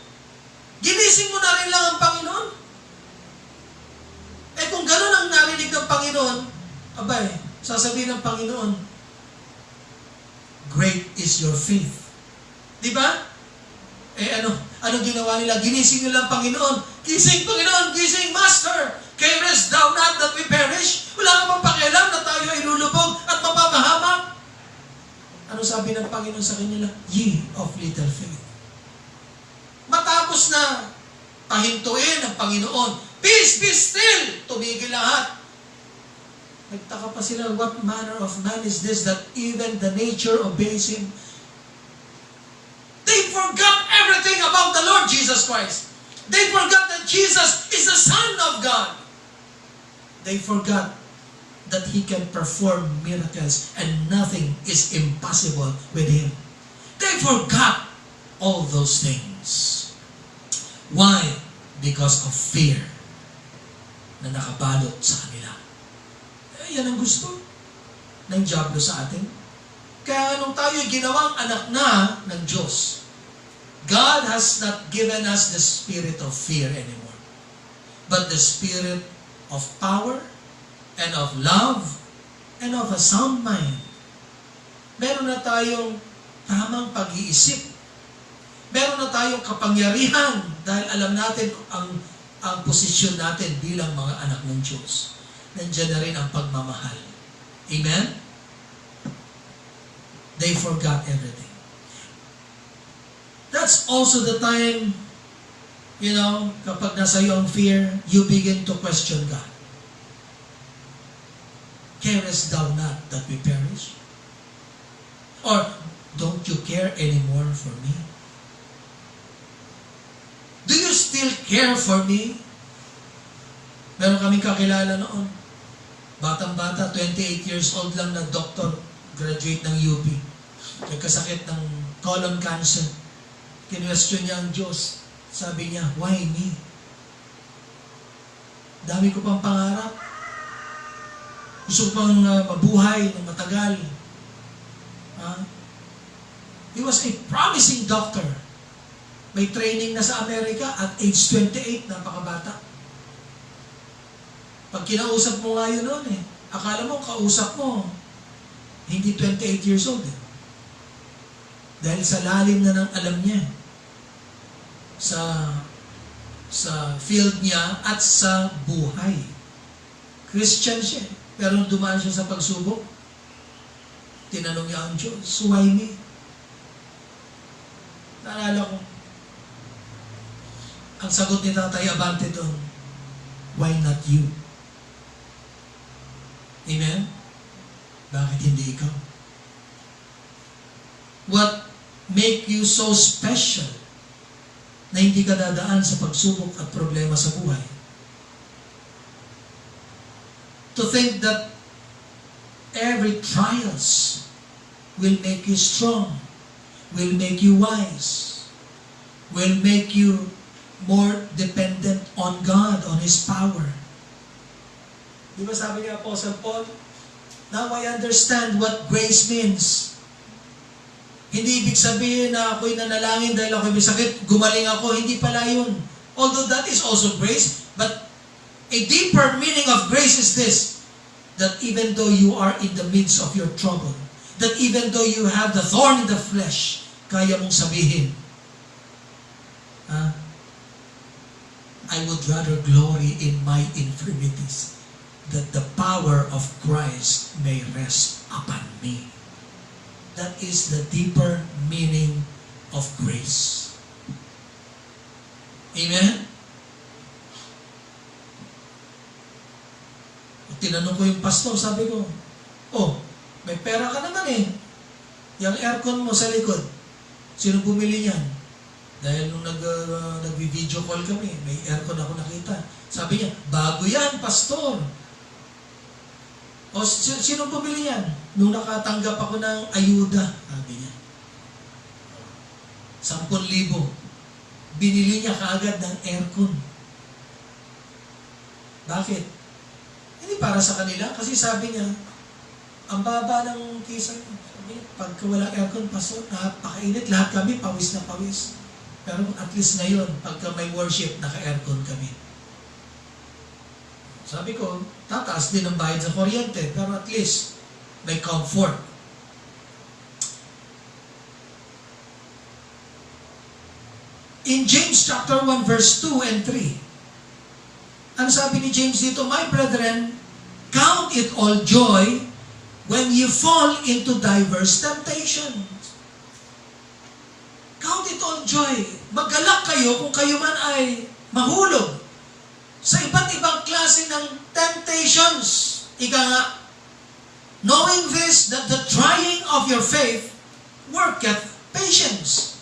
Ginising mo na rin lang ang Panginoon. Eh kung gano'n ang narinig ng Panginoon, abay, sasabihin ng Panginoon, great is your faith. Di ba? Eh anong ginawa nila? Ginising nila ang Panginoon. Gising, Panginoon, gising, Master! Carest thou not that we perish? Wala ka bang pakialam na tayo ay lulubog at mapapahamak? Ano sabi ng Panginoon sa kanila? Ye of little faith. Matapos na pahintuin ng Panginoon, peace be still! Tumigil lahat. Nagtaka pa sila, what manner of man is this that even the nature obeys him? They forgot everything about the Lord Jesus Christ. They forgot that Jesus is the Son of God. They forgot that He can perform miracles and nothing is impossible with Him. They forgot all those things. Why? Because of fear na nakabalot sa kanila. Yan ang gusto ng diablo sa atin. Kaya nung tayo ginawang anak na ng Diyos, God has not given us the spirit of fear anymore, but the spirit of power and of love and of a sound mind. Meron na tayong tamang pag-iisip. Meron na tayong kapangyarihan dahil alam natin ang posisyon natin bilang mga anak ng Diyos. Nandiyan na rin ang pagmamahal. Amen? They forgot everything. That's also the time, kapag nasa iyo ang fear, you begin to question God. Carest thou not that we perish? Or, don't you care anymore for me? Do you still care for me? Meron kaming kakilala noon. Batang-bata, 28 years old lang na doctor, graduate ng UP. Nagkasakit ng colon cancer. Kinwestiyon niya ang Diyos. Sabi niya, why me? Dami ko pang pangarap. Gusto ko pang mabuhay ng matagal. He was a promising doctor. May training na sa Amerika at age 28, napakabata. Pag kinausap mo nga yun noon akala mo, kausap mo, hindi 28 years old Dahil sa lalim na ng alam niya sa field niya at sa buhay. Christian siya. Pero nung dumaan siya sa pagsubok, tinanong niya ang Diyos, why me? Naalala ko, ang sagot ni Tatay Abante doon, why not you? Amen? Bakit hindi ikaw? What make you so special na hindi ka dadaan sa pagsubok at problema sa buhay? To think that every trials will make you strong, will make you wise, will make you more dependent on God, on His power. Di ba sabi ni Apostle Paul, now I understand what grace means. Hindi ibig sabihin na ako'y nanalangin dahil ako'y may sakit, gumaling ako, hindi pala yun. Although that is also grace, but a deeper meaning of grace is this, that even though you are in the midst of your trouble, that even though you have the thorn in the flesh, kaya mong sabihin, I would rather glory in my infirmities, that the power of Christ may rest upon me. That is the deeper meaning of grace. Amen? Tinanong ko yung pastor, sabi ko, may pera ka naman yung aircon mo sa likod, sino bumili niyan? Dahil nung nag-video call kami, may aircon ako nakita. Sabi niya, bago yan, pastor. Sino bumili yan? Nung nakatanggap ako ng ayuda, sabi niya. 10,000. Binili niya kaagad ng aircon. Bakit? Hindi para sa kanila, kasi sabi niya, ang baba ng kisa niya. Sabi niya, pagka walang aircon, pastor, napakainit, lahat kami pawis na pawis. Pero at least ngayon, pagka may worship, naka-aircon kami. Sabi ko, tataas din ang bayad sa kuryente, pero at least may comfort. In James chapter 1 verse 2 and 3, ang sabi ni James dito, my brethren, count it all joy when you fall into diverse temptations. Count it all joy. Maggalak kayo kung kayo man ay mahulog sa iba't ibang klase ng temptations. Ika nga, knowing this, that the trying of your faith worketh patience.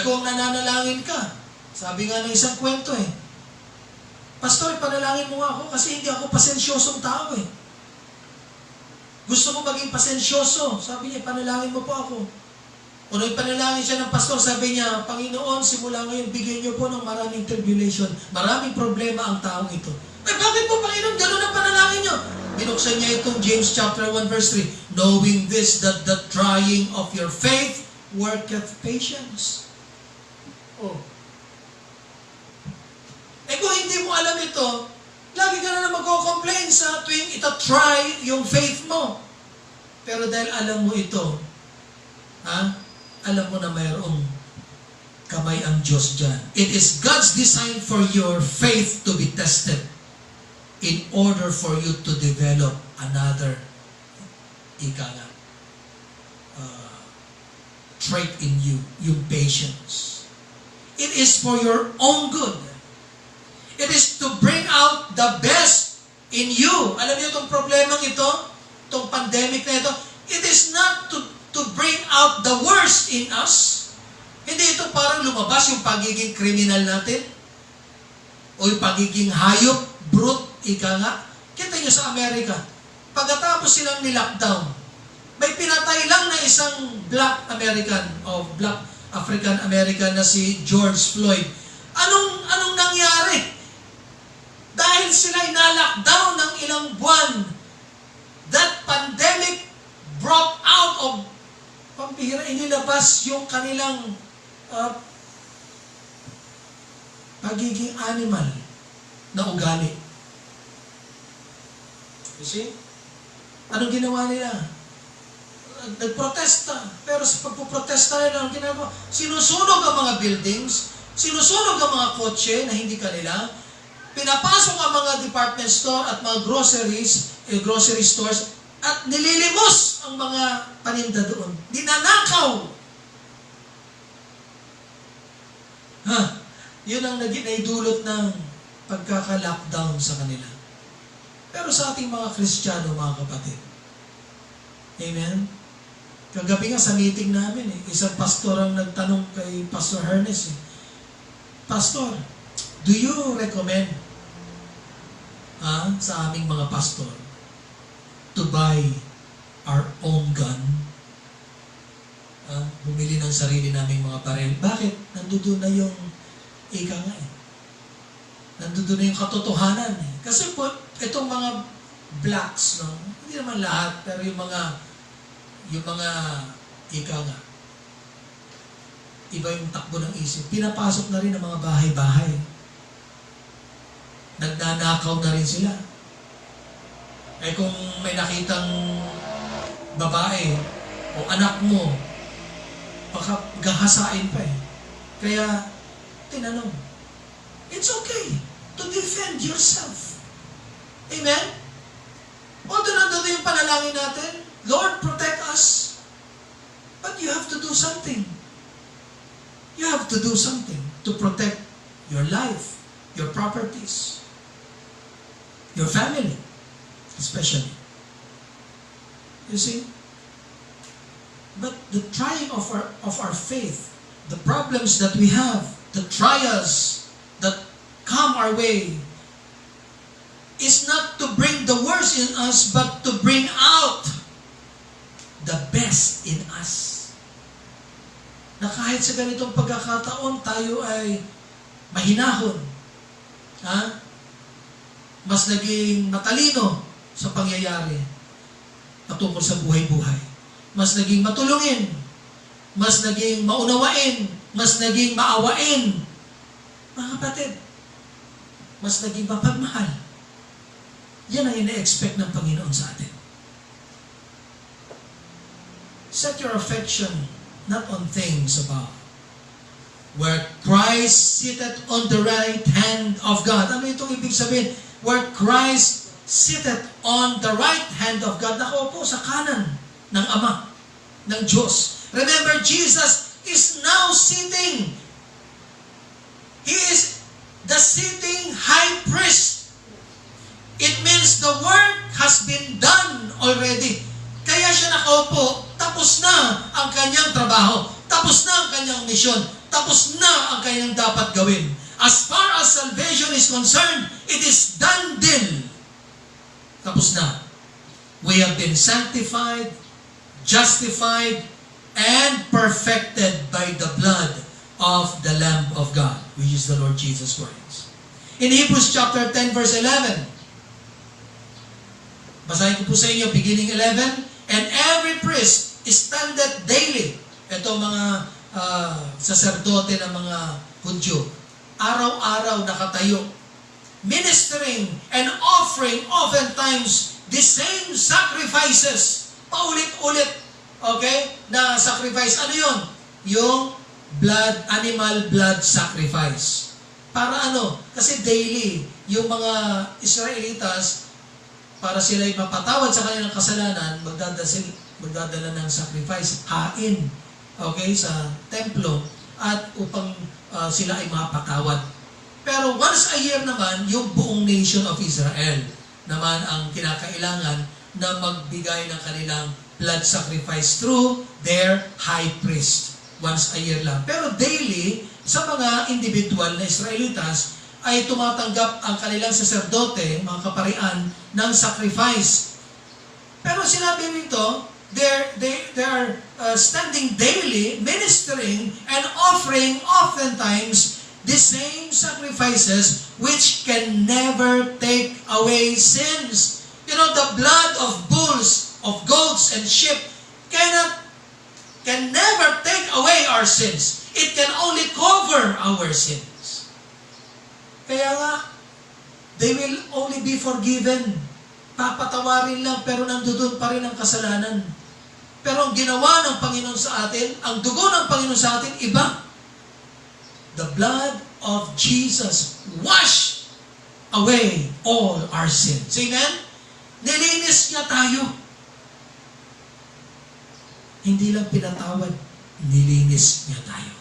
Kung nananalangin ka, Sabi nga ng isang kwento Pastor, panalangin mo nga ako kasi hindi ako pasensyosong tao Gusto ko maging pasensyoso. Sabi niya, panalangin mo po ako. Kung ipanalangin siya ng pastor, sabi niya, Panginoon, simula ngayon, bigyan niyo po ng maraming tribulation. Maraming problema ang taong ito. Bakit po, Panginoon, gano'n ang panalangin niyo? Binuksan niya itong James chapter 1 verse 3. Knowing this, that the trying of your faith worketh patience. Kung hindi mo alam ito, lagi ka na magko-complain sa tuwing ita-try yung faith mo. Pero dahil alam mo ito, alam mo na mayroong kamay ang Diyos dyan. It is God's design for your faith to be tested in order for you to develop another trait in you, yung patience. It is for your own good. It is to bring out the best in you. Alam niyo itong problemang ito, itong pandemic na ito, it is not to bring out the worst in us. Hindi ito parang lumabas yung pagiging kriminal natin o yung pagiging hayop, brute, Kita niyo sa Amerika, pagkatapos silang ni-lockdown, may pinatay lang na isang black American o black African American na si George Floyd. Anong nangyari? Dahil sila'y na-lockdown ng ilang buwan, that pandemic brought out of pampihira, inilabas yung kanilang pagiging animal na ugali. You see? Anong ginawa nila? Nagprotesta. Pero sa pagpuprotesta nila, ang ginagawa, sinusunog ang mga buildings, sinusunog ang mga kotse na hindi kanila, pinapasok ang mga department store at mga grocery stores, at nililimos ang mga paninda doon. Dinanakaw. Yun ang naidulot ng pagkaka-lockdown sa kanila. Pero sa ating mga Kristiyano, mga kapatid, amen? Kagabi nga sa meeting namin, isang pastor ang nagtanong kay Pastor Hernes, Pastor, do you recommend sa aming mga pastor to buy our own gun? Bumili ng sarili naming mga baril. Bakit? Nandoon na yung nandoon na yung katotohanan. Kasi po, itong mga blacks, no? Hindi naman lahat, pero yung mga iba yung takbo ng isip. Pinapasok na rin ang mga bahay-bahay. Nagnanakaw na rin sila. Kung may nakitang babae o anak mo, baka gahasain pa Kaya, tinanong, it's okay to defend yourself. Amen? Although nandun yung panalangin natin, Lord, protect us. But you have to do something. You have to do something to protect your life, your properties, your family, especially. You see? But the trying of our faith, the problems that we have, the trials that come our way, is not to bring the worst in us, but to bring out the best in us. Na kahit sa ganitong pagkakataon, tayo ay mahinahon. Mas naging matalino sa pangyayari patungkol sa buhay-buhay. Mas naging matulungin. Mas naging maunawain. Mas naging maawain. Mga kapatid, mas naging mapagmahal. Yan ang ina-expect ng Panginoon sa atin. Set your affection not on things above, where Christ sitteth on the right hand of God. Ano itong ibig sabihin? Where Christ sitteth on the right hand of God. Nakaupo sa kanan ng Ama, ng Diyos. Remember, Jesus is now sitting. He is the sitting high priest. It means the work has been done already. Kaya siya nakaupo, tapos na ang kanyang trabaho, tapos na ang kanyang misyon, tapos Tapos na ang kanyang dapat gawin. As far as salvation is concerned, it is done deal. Tapos na. We have been sanctified, justified, and perfected by the blood of the Lamb of God, which is the Lord Jesus Christ. In Hebrews chapter 10 verse 11, basahin ko po sa inyo, beginning 11, and every priest standeth daily. Ito mga saserdote ng mga Hudyo, araw-araw nakatayo, ministering and offering oftentimes the same sacrifices, paulit-ulit, okay, na sacrifice. Ano yun? Yung animal blood sacrifice. Para ano? Kasi daily, yung mga Israelitas, para sila'y mapatawad sa kanilang kasalanan, magdadala ng sacrifice, hain, okay, sa templo, at upang sila ay mapatawad. Pero once a year naman, yung buong nation of Israel naman ang kinakailangan na magbigay ng kanilang blood sacrifice through their high priest. Once a year lang. Pero daily, sa mga individual na Israelitas, ay tumatanggap ang kanilang saserdote, mga kaparian, ng sacrifice. Pero sinabi nito, they are standing daily, ministering, and offering oftentimes the same sacrifices which can never take away sins. You know, the blood of bulls, of goats, and sheep can never take away our sins. It can only cover our sins. Kaya nga, they will only be forgiven. Papatawarin lang, pero nandoon pa rin ang kasalanan. Pero ang ginawa ng Panginoon sa atin, ang dugo ng Panginoon sa atin, iba. The blood of Jesus washed away all our sins. Amen? Nilinis niya tayo. Hindi lang pinatawad, nilinis niya tayo.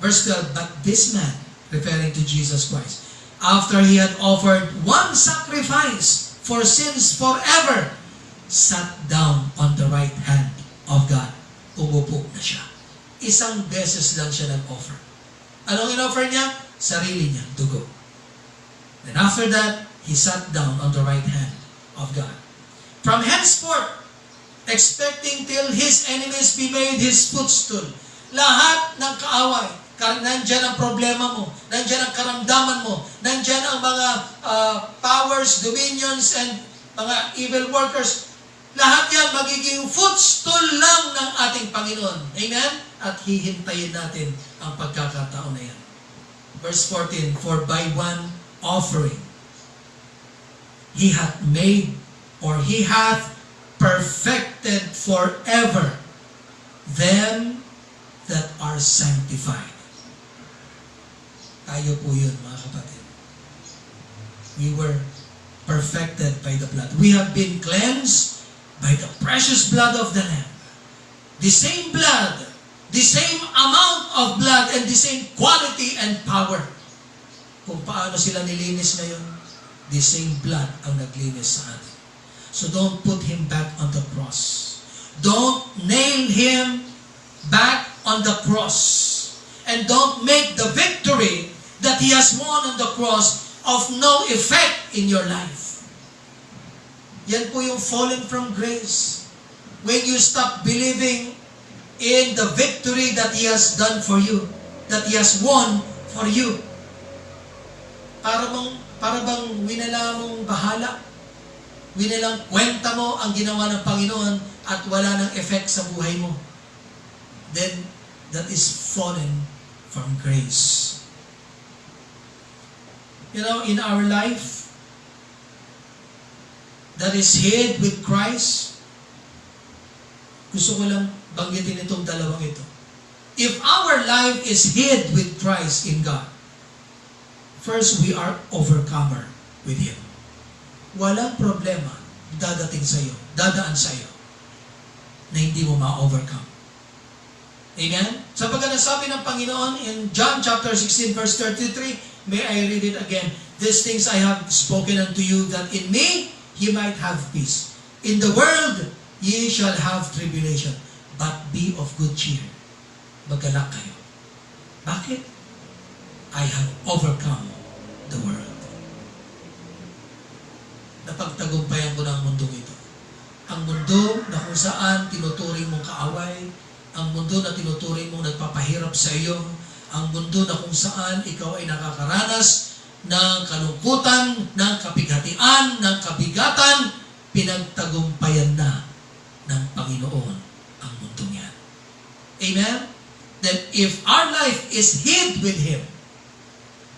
Verse 12, but this man, referring to Jesus Christ, after he had offered one sacrifice for sins forever, sat down on the right hand of God. Umupo na siya. Isang beses lang siya nag-offer. Anong in-offer niya? Sarili niya, dugo. Then after that, he sat down on the right hand of God. From henceforth, expecting till his enemies be made his footstool. Lahat ng kaaway, nandyan ang problema mo, nandyan ang karamdaman mo, nandyan ang mga powers, dominions, and mga evil workers. Lahat yan magiging footstool lang ng ating Panginoon. Amen? At hihintayin natin ang pagkakataon na yan. Verse 14, for by one offering, he hath made, or he hath perfected forever them that are sanctified. Tayo po yun, mga kapatid. We were perfected by the blood. We have been cleansed by the precious blood of the Lamb. The same blood, the same amount of blood, and the same quality and power. Kung paano sila nilinis ngayon, the same blood ang naglinis sa atin. So don't put him back on the cross. Don't nail him back on the cross. And don't make the victory that he has won on the cross of no effect in your life. Yan po yung falling from grace. When you stop believing in the victory that he has done for you, that he has won for you. Para bang winala mong bahala, winalang kwenta mo ang ginawa ng Panginoon at wala nang effect sa buhay mo. Then, that is fallen from grace. You know, in our life, that is hid with Christ, gusto ko lang banggitin itong dalawang ito. If our life is hid with Christ in God, first, we are overcomer with Him. Walang problema dadating sa iyo, dadaan sa iyo, na hindi mo ma-overcome. Amen? Sapagkat nasabi ng Panginoon in John chapter 16 verse 33, may I read it again? These things I have spoken unto you, that in me ye might have peace. In the world ye shall have tribulation, but be of good cheer. Magalak kayo. Bakit? I have overcome the world. Napagtagumpayan ko na ang mundong ito. Ang mundo na kung saan tinuturing mong kaaway, ang mundo na tinuturing mong nagpapahirap sa iyo, ang mundo na kung saan ikaw ay nakakaranas ng kalungkutan, ng kapighatian, ng kabigatan, pinagtagumpayan na ng Panginoon ang mundong yan. Amen? That if our life is hid with Him,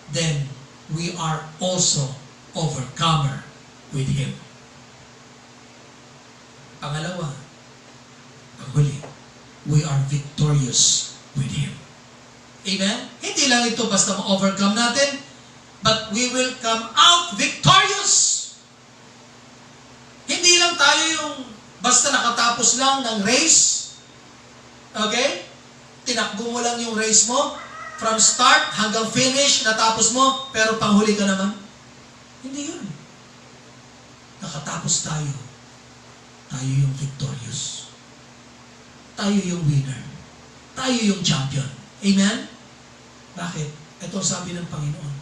then we are also overcomer with Him. Pangalawa, panghuli, we are victorious with Him. Amen? Hindi lang ito basta ma-overcome natin, but we will come out victorious. Hindi lang tayo yung basta nakatapos lang ng race. Okay? Tinakbo mo lang yung race mo, from start hanggang finish, natapos mo, pero panghuli ka naman. Hindi yun. Nakatapos tayo. Tayo yung victorious. Tayo yung winner. Tayo yung champion. Amen? Bakit? Ito ang sabi ng Panginoon.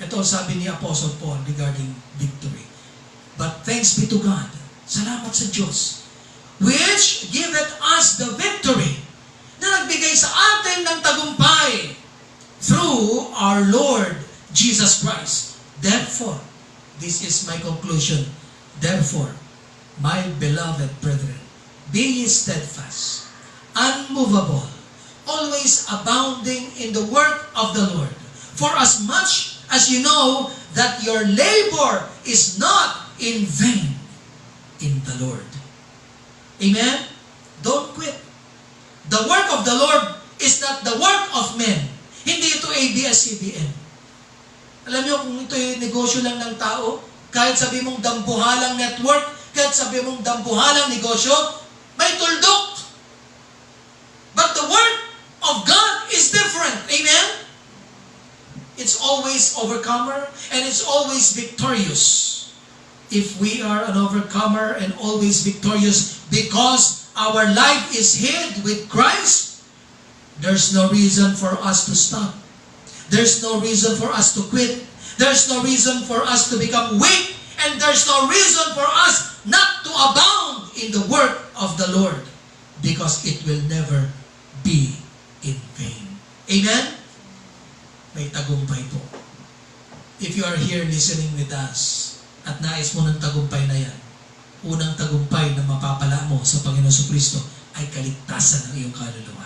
Ito ang sabi ni Apostle Paul regarding victory. But thanks be to God. Salamat sa Diyos. Which giveth us the victory. Na nagbigay sa atin ng tagumpay through our Lord Jesus Christ. Therefore, this is my conclusion. Therefore, my beloved brethren, be ye steadfast, unmovable, always abounding in the work of the Lord. For as much as you know that your labor is not in vain in the Lord. Amen? Don't quit. The work of the Lord is not the work of men. Hindi ito ABS-CBN. Alam niyo, kung ito yung negosyo lang ng tao, kahit sabi mong dambuhalang network, kahit sabi mong dambuhalang negosyo, may tuldok. But the work of God is different. Amen? It's always overcomer and it's always victorious. If we are an overcomer and always victorious because our life is hid with Christ, there's no reason for us to stop. There's no reason for us to quit. There's no reason for us to become weak. And there's no reason for us not to abound in the work of the Lord, because it will never be in vain. Amen? May tagumpay po. If you are here listening with us, at nais mo ng tagumpay na yan, unang tagumpay na mapapala mo sa Panginoon Kristo ay kaligtasan ng iyong kaluluwa.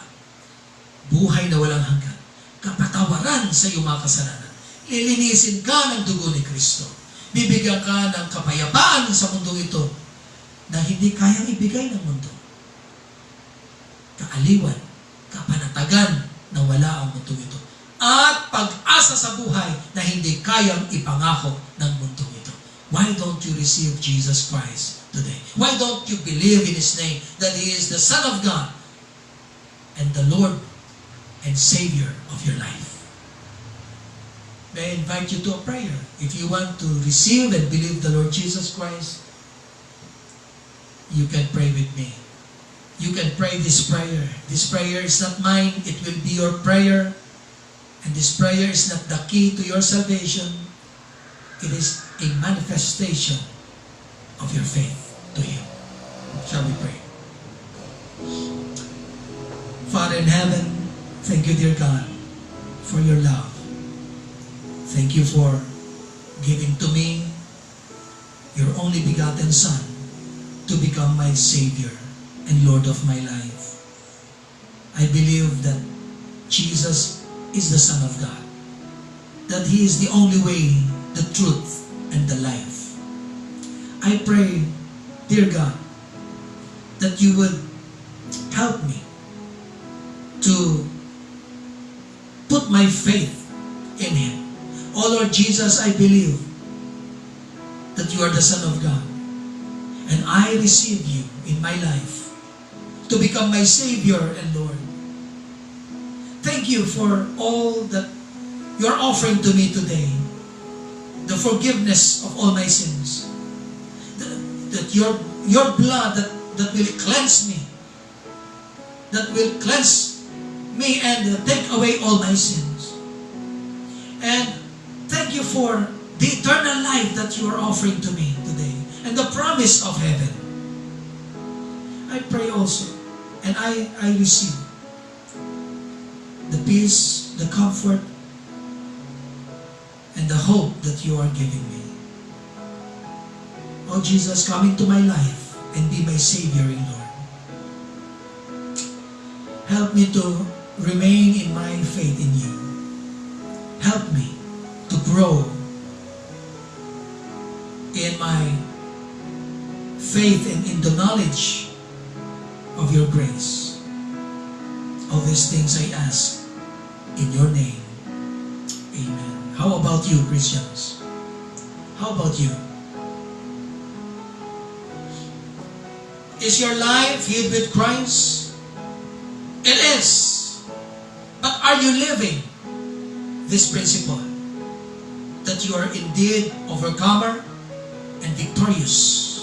Buhay na walang hanggan. Kapatawaran sa iyong mga kasalanan. Lilinisin ka ng dugo ni Kristo. Bibigyan ka ng kapayapaan sa mundo ito na hindi kayang ibigay ng mundo. Kaaliwan, kapanatagan na wala ang mundo ito. At pag-asa sa buhay na hindi kayang ipangako ng mundo ito. Why don't you receive Jesus Christ today? Why don't you believe in His name that He is the Son of God and the Lord and Savior of your life? May I invite you to a prayer. If you want to receive and believe the Lord Jesus Christ, you can pray with me. You can pray this prayer. This prayer is not mine. It will be your prayer. And this prayer is not the key to your salvation. It is a manifestation of your faith to Him. Shall we pray? Father in heaven, thank you, dear God, for your love. Thank you for giving to me your only begotten Son to become my Savior and Lord of my life. I believe that Jesus is the Son of God, that He is the only way, the truth, and the life. I pray, dear God, that you would help me to put my faith in Him. Oh Lord Jesus, I believe that you are the Son of God, and I receive you in my life to become my Savior and Lord. Thank you for all that you are offering to me today, the forgiveness of all my sins, that your blood that will cleanse me, that will cleanse me and take away all my sins. And thank you for the eternal life that you are offering to me today and the promise of heaven. I pray also, and I receive the peace, the comfort, and the hope that you are giving me. Oh Jesus, come into my life and be my Savior and Lord. Help me to remain in my faith in you. Help me to grow in my faith and in the knowledge of your grace. All these things I ask in your name. Amen. How about you, Christians? How about you? Is your life hid with Christ? It is. But are you living this principle? That you are indeed overcomer and victorious.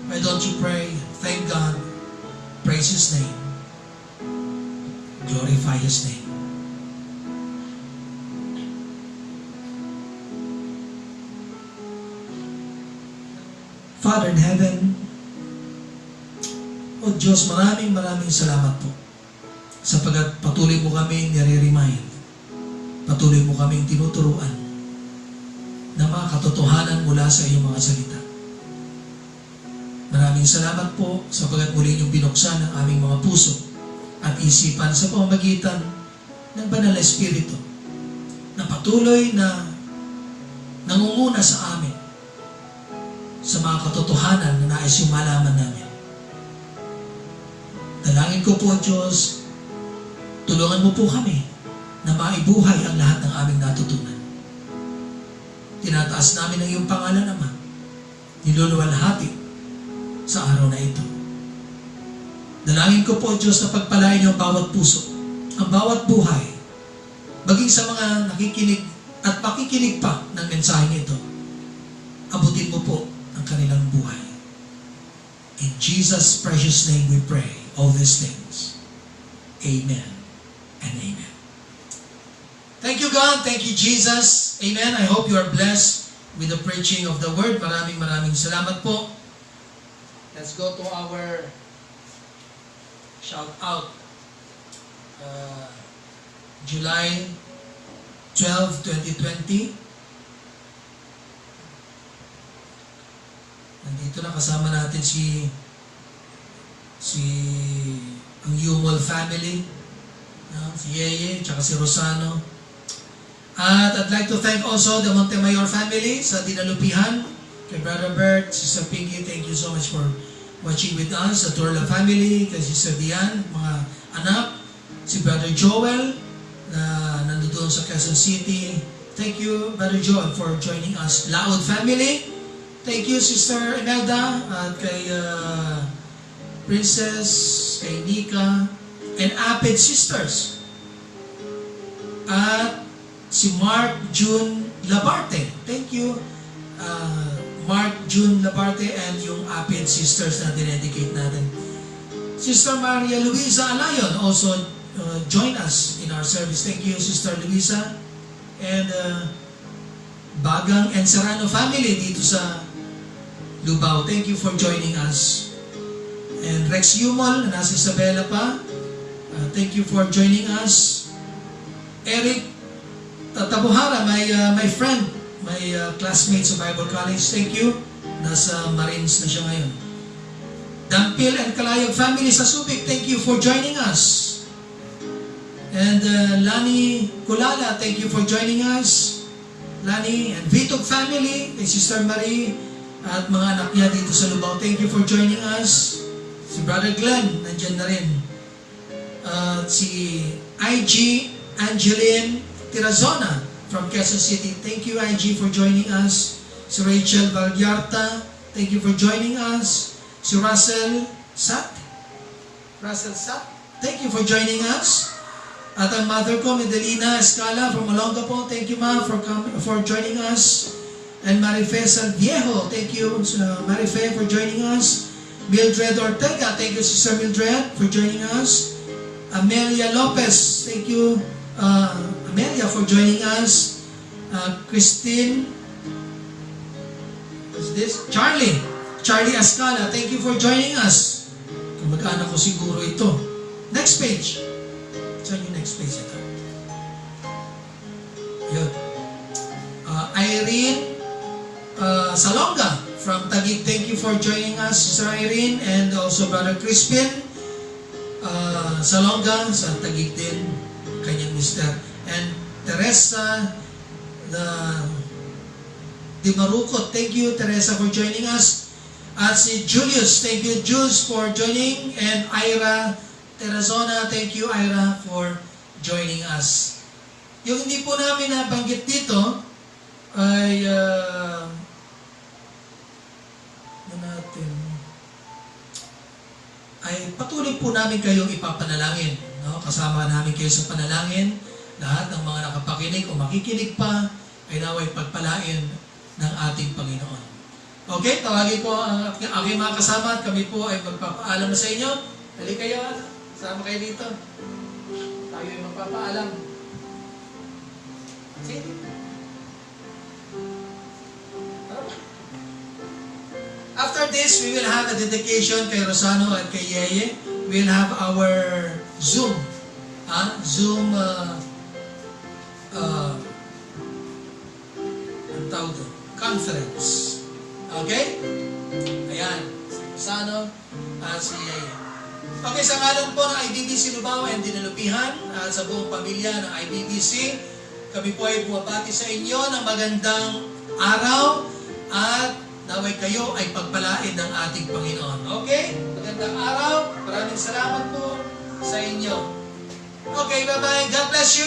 Why don't you pray? Thank God. Praise His name. Glorify His name. Father in heaven, O Diyos, maraming salamat po sapagat patuloy mo kaming nire-remind, patuloy mo kaming tinuturuan na mga katotohanan mula sa iyong mga salita. Maraming salamat po sapagat muli niyong binuksan ang aming mga puso at isipan sa pamamagitan ng Banal na Espiritu na patuloy na nangunguna sa amin sa mga katotohanan na nais yung malaman namin. Dalangin ko po, Diyos, tulungan mo po kami na maibuhay ang lahat ng aming natutunan. Tinataas namin ang iyong pangalan, Ama. Niluluwalhati sa araw na ito. Dalangin ko po, Diyos, na pagpalain niyo ang bawat puso, ang bawat buhay, maging sa mga nakikinig at makikinig pa ng mensaheng ito. Abutin mo po ang kanilang buhay. In Jesus' precious name we pray all these things. Amen and amen. Thank you, God. Thank you, Jesus. Amen. I hope you are blessed with the preaching of the word. Maraming salamat po. Let's go to our shout out. July 12, 2020. Nandito na kasama natin si ang Yumol family, si Yeye, tsaka si Rosano. At I'd like to thank also the Montemayor family sa dinalupihan, kay Brother Bert, Sister Pinky, thank you so much for watching with us, sa Torla family, kay Sister Diane, mga anak, si Brother Joel, na nandoon sa Quezon City. Thank you, Brother Joel, for joining us. Laod family, thank you, Sister Imelda, at kay Princess, kay Nika, and Apid Sisters. At si Mark June Labarte. Thank you, Mark June Labarte and yung Apid Sisters na dinedicate natin. Sister Maria Luisa Alayon also join us in our service. Thank you, Sister Luisa. And Bagang and Serrano family dito sa Lubao. Thank you for joining us. And Rex Yumol, nasa Isabela pa. Thank you for joining us. Eric Tabuhara, my friend, my classmate sa Bible College. Thank you. Nasa Marines na siya ngayon. Dampil and Kalayag family sa Subic, thank you for joining us. And Lani Kulala, thank you for joining us. Lani and Vitog family, kay Sister Marie, at mga anak niya dito sa Lubao, thank you for joining us. Si Brother Glenn, nandyan na rin. Si IG Angeline Tirazona from Quezon City, thank you IG for joining us. Si Rachel Vallarta, thank you for joining us. Si Russell Sat, thank you for joining us. At ang mother ko, Medelina Escala from Olongapo, thank you ma for joining us. And Marife Salviejo, thank you Marife for joining us. Mildred Ortega, thank you Sister Mildred for joining us. Amelia Lopez, thank you Amelia for joining us. Christine, what's this? Charlie Ascala, thank you for joining us. Kamag-anak ko siguro ito. Next page. Saan yung next page ito? Yun. Irene Salonga from Taguig, thank you for joining us, Sister Irene, and also Brother Crispin Salonga sa Taguig din, kanyang mister. And Teresa Di Marucot, thank you Teresa for joining us. At si Julius, thank you Jules for joining. And Ira Terazona, thank you Ira for joining us. Yung hindi po namin nabanggit dito ay patuloy po namin kayong ipapanalangin. No? Kasama namin kayo sa panalangin. Lahat ng mga nakapakinig o makikinig pa ay naway pagpalain ng ating Panginoon. Okay, tawagin ko ang aking mga kasama at kami po ay magpapaalam sa inyo. Dali kayo, sama kayo dito. Tayo ay magpapaalam. Sige. After this, we will have a dedication kay Rosano at kay Yeye. We will have our Zoom conference. Okay? Ayan. Si Rosano at si Yeye. Okay, sa ngalan po ng IBBC Lubao and Dinalupihan at sa buong pamilya ng IBBC, kami po ay bumabati sa inyo ng magandang araw at naway kayo ay pagpalain ng ating Panginoon. Okay? Magandang araw. Maraming salamat po sa inyo. Okay, bye-bye. God bless you.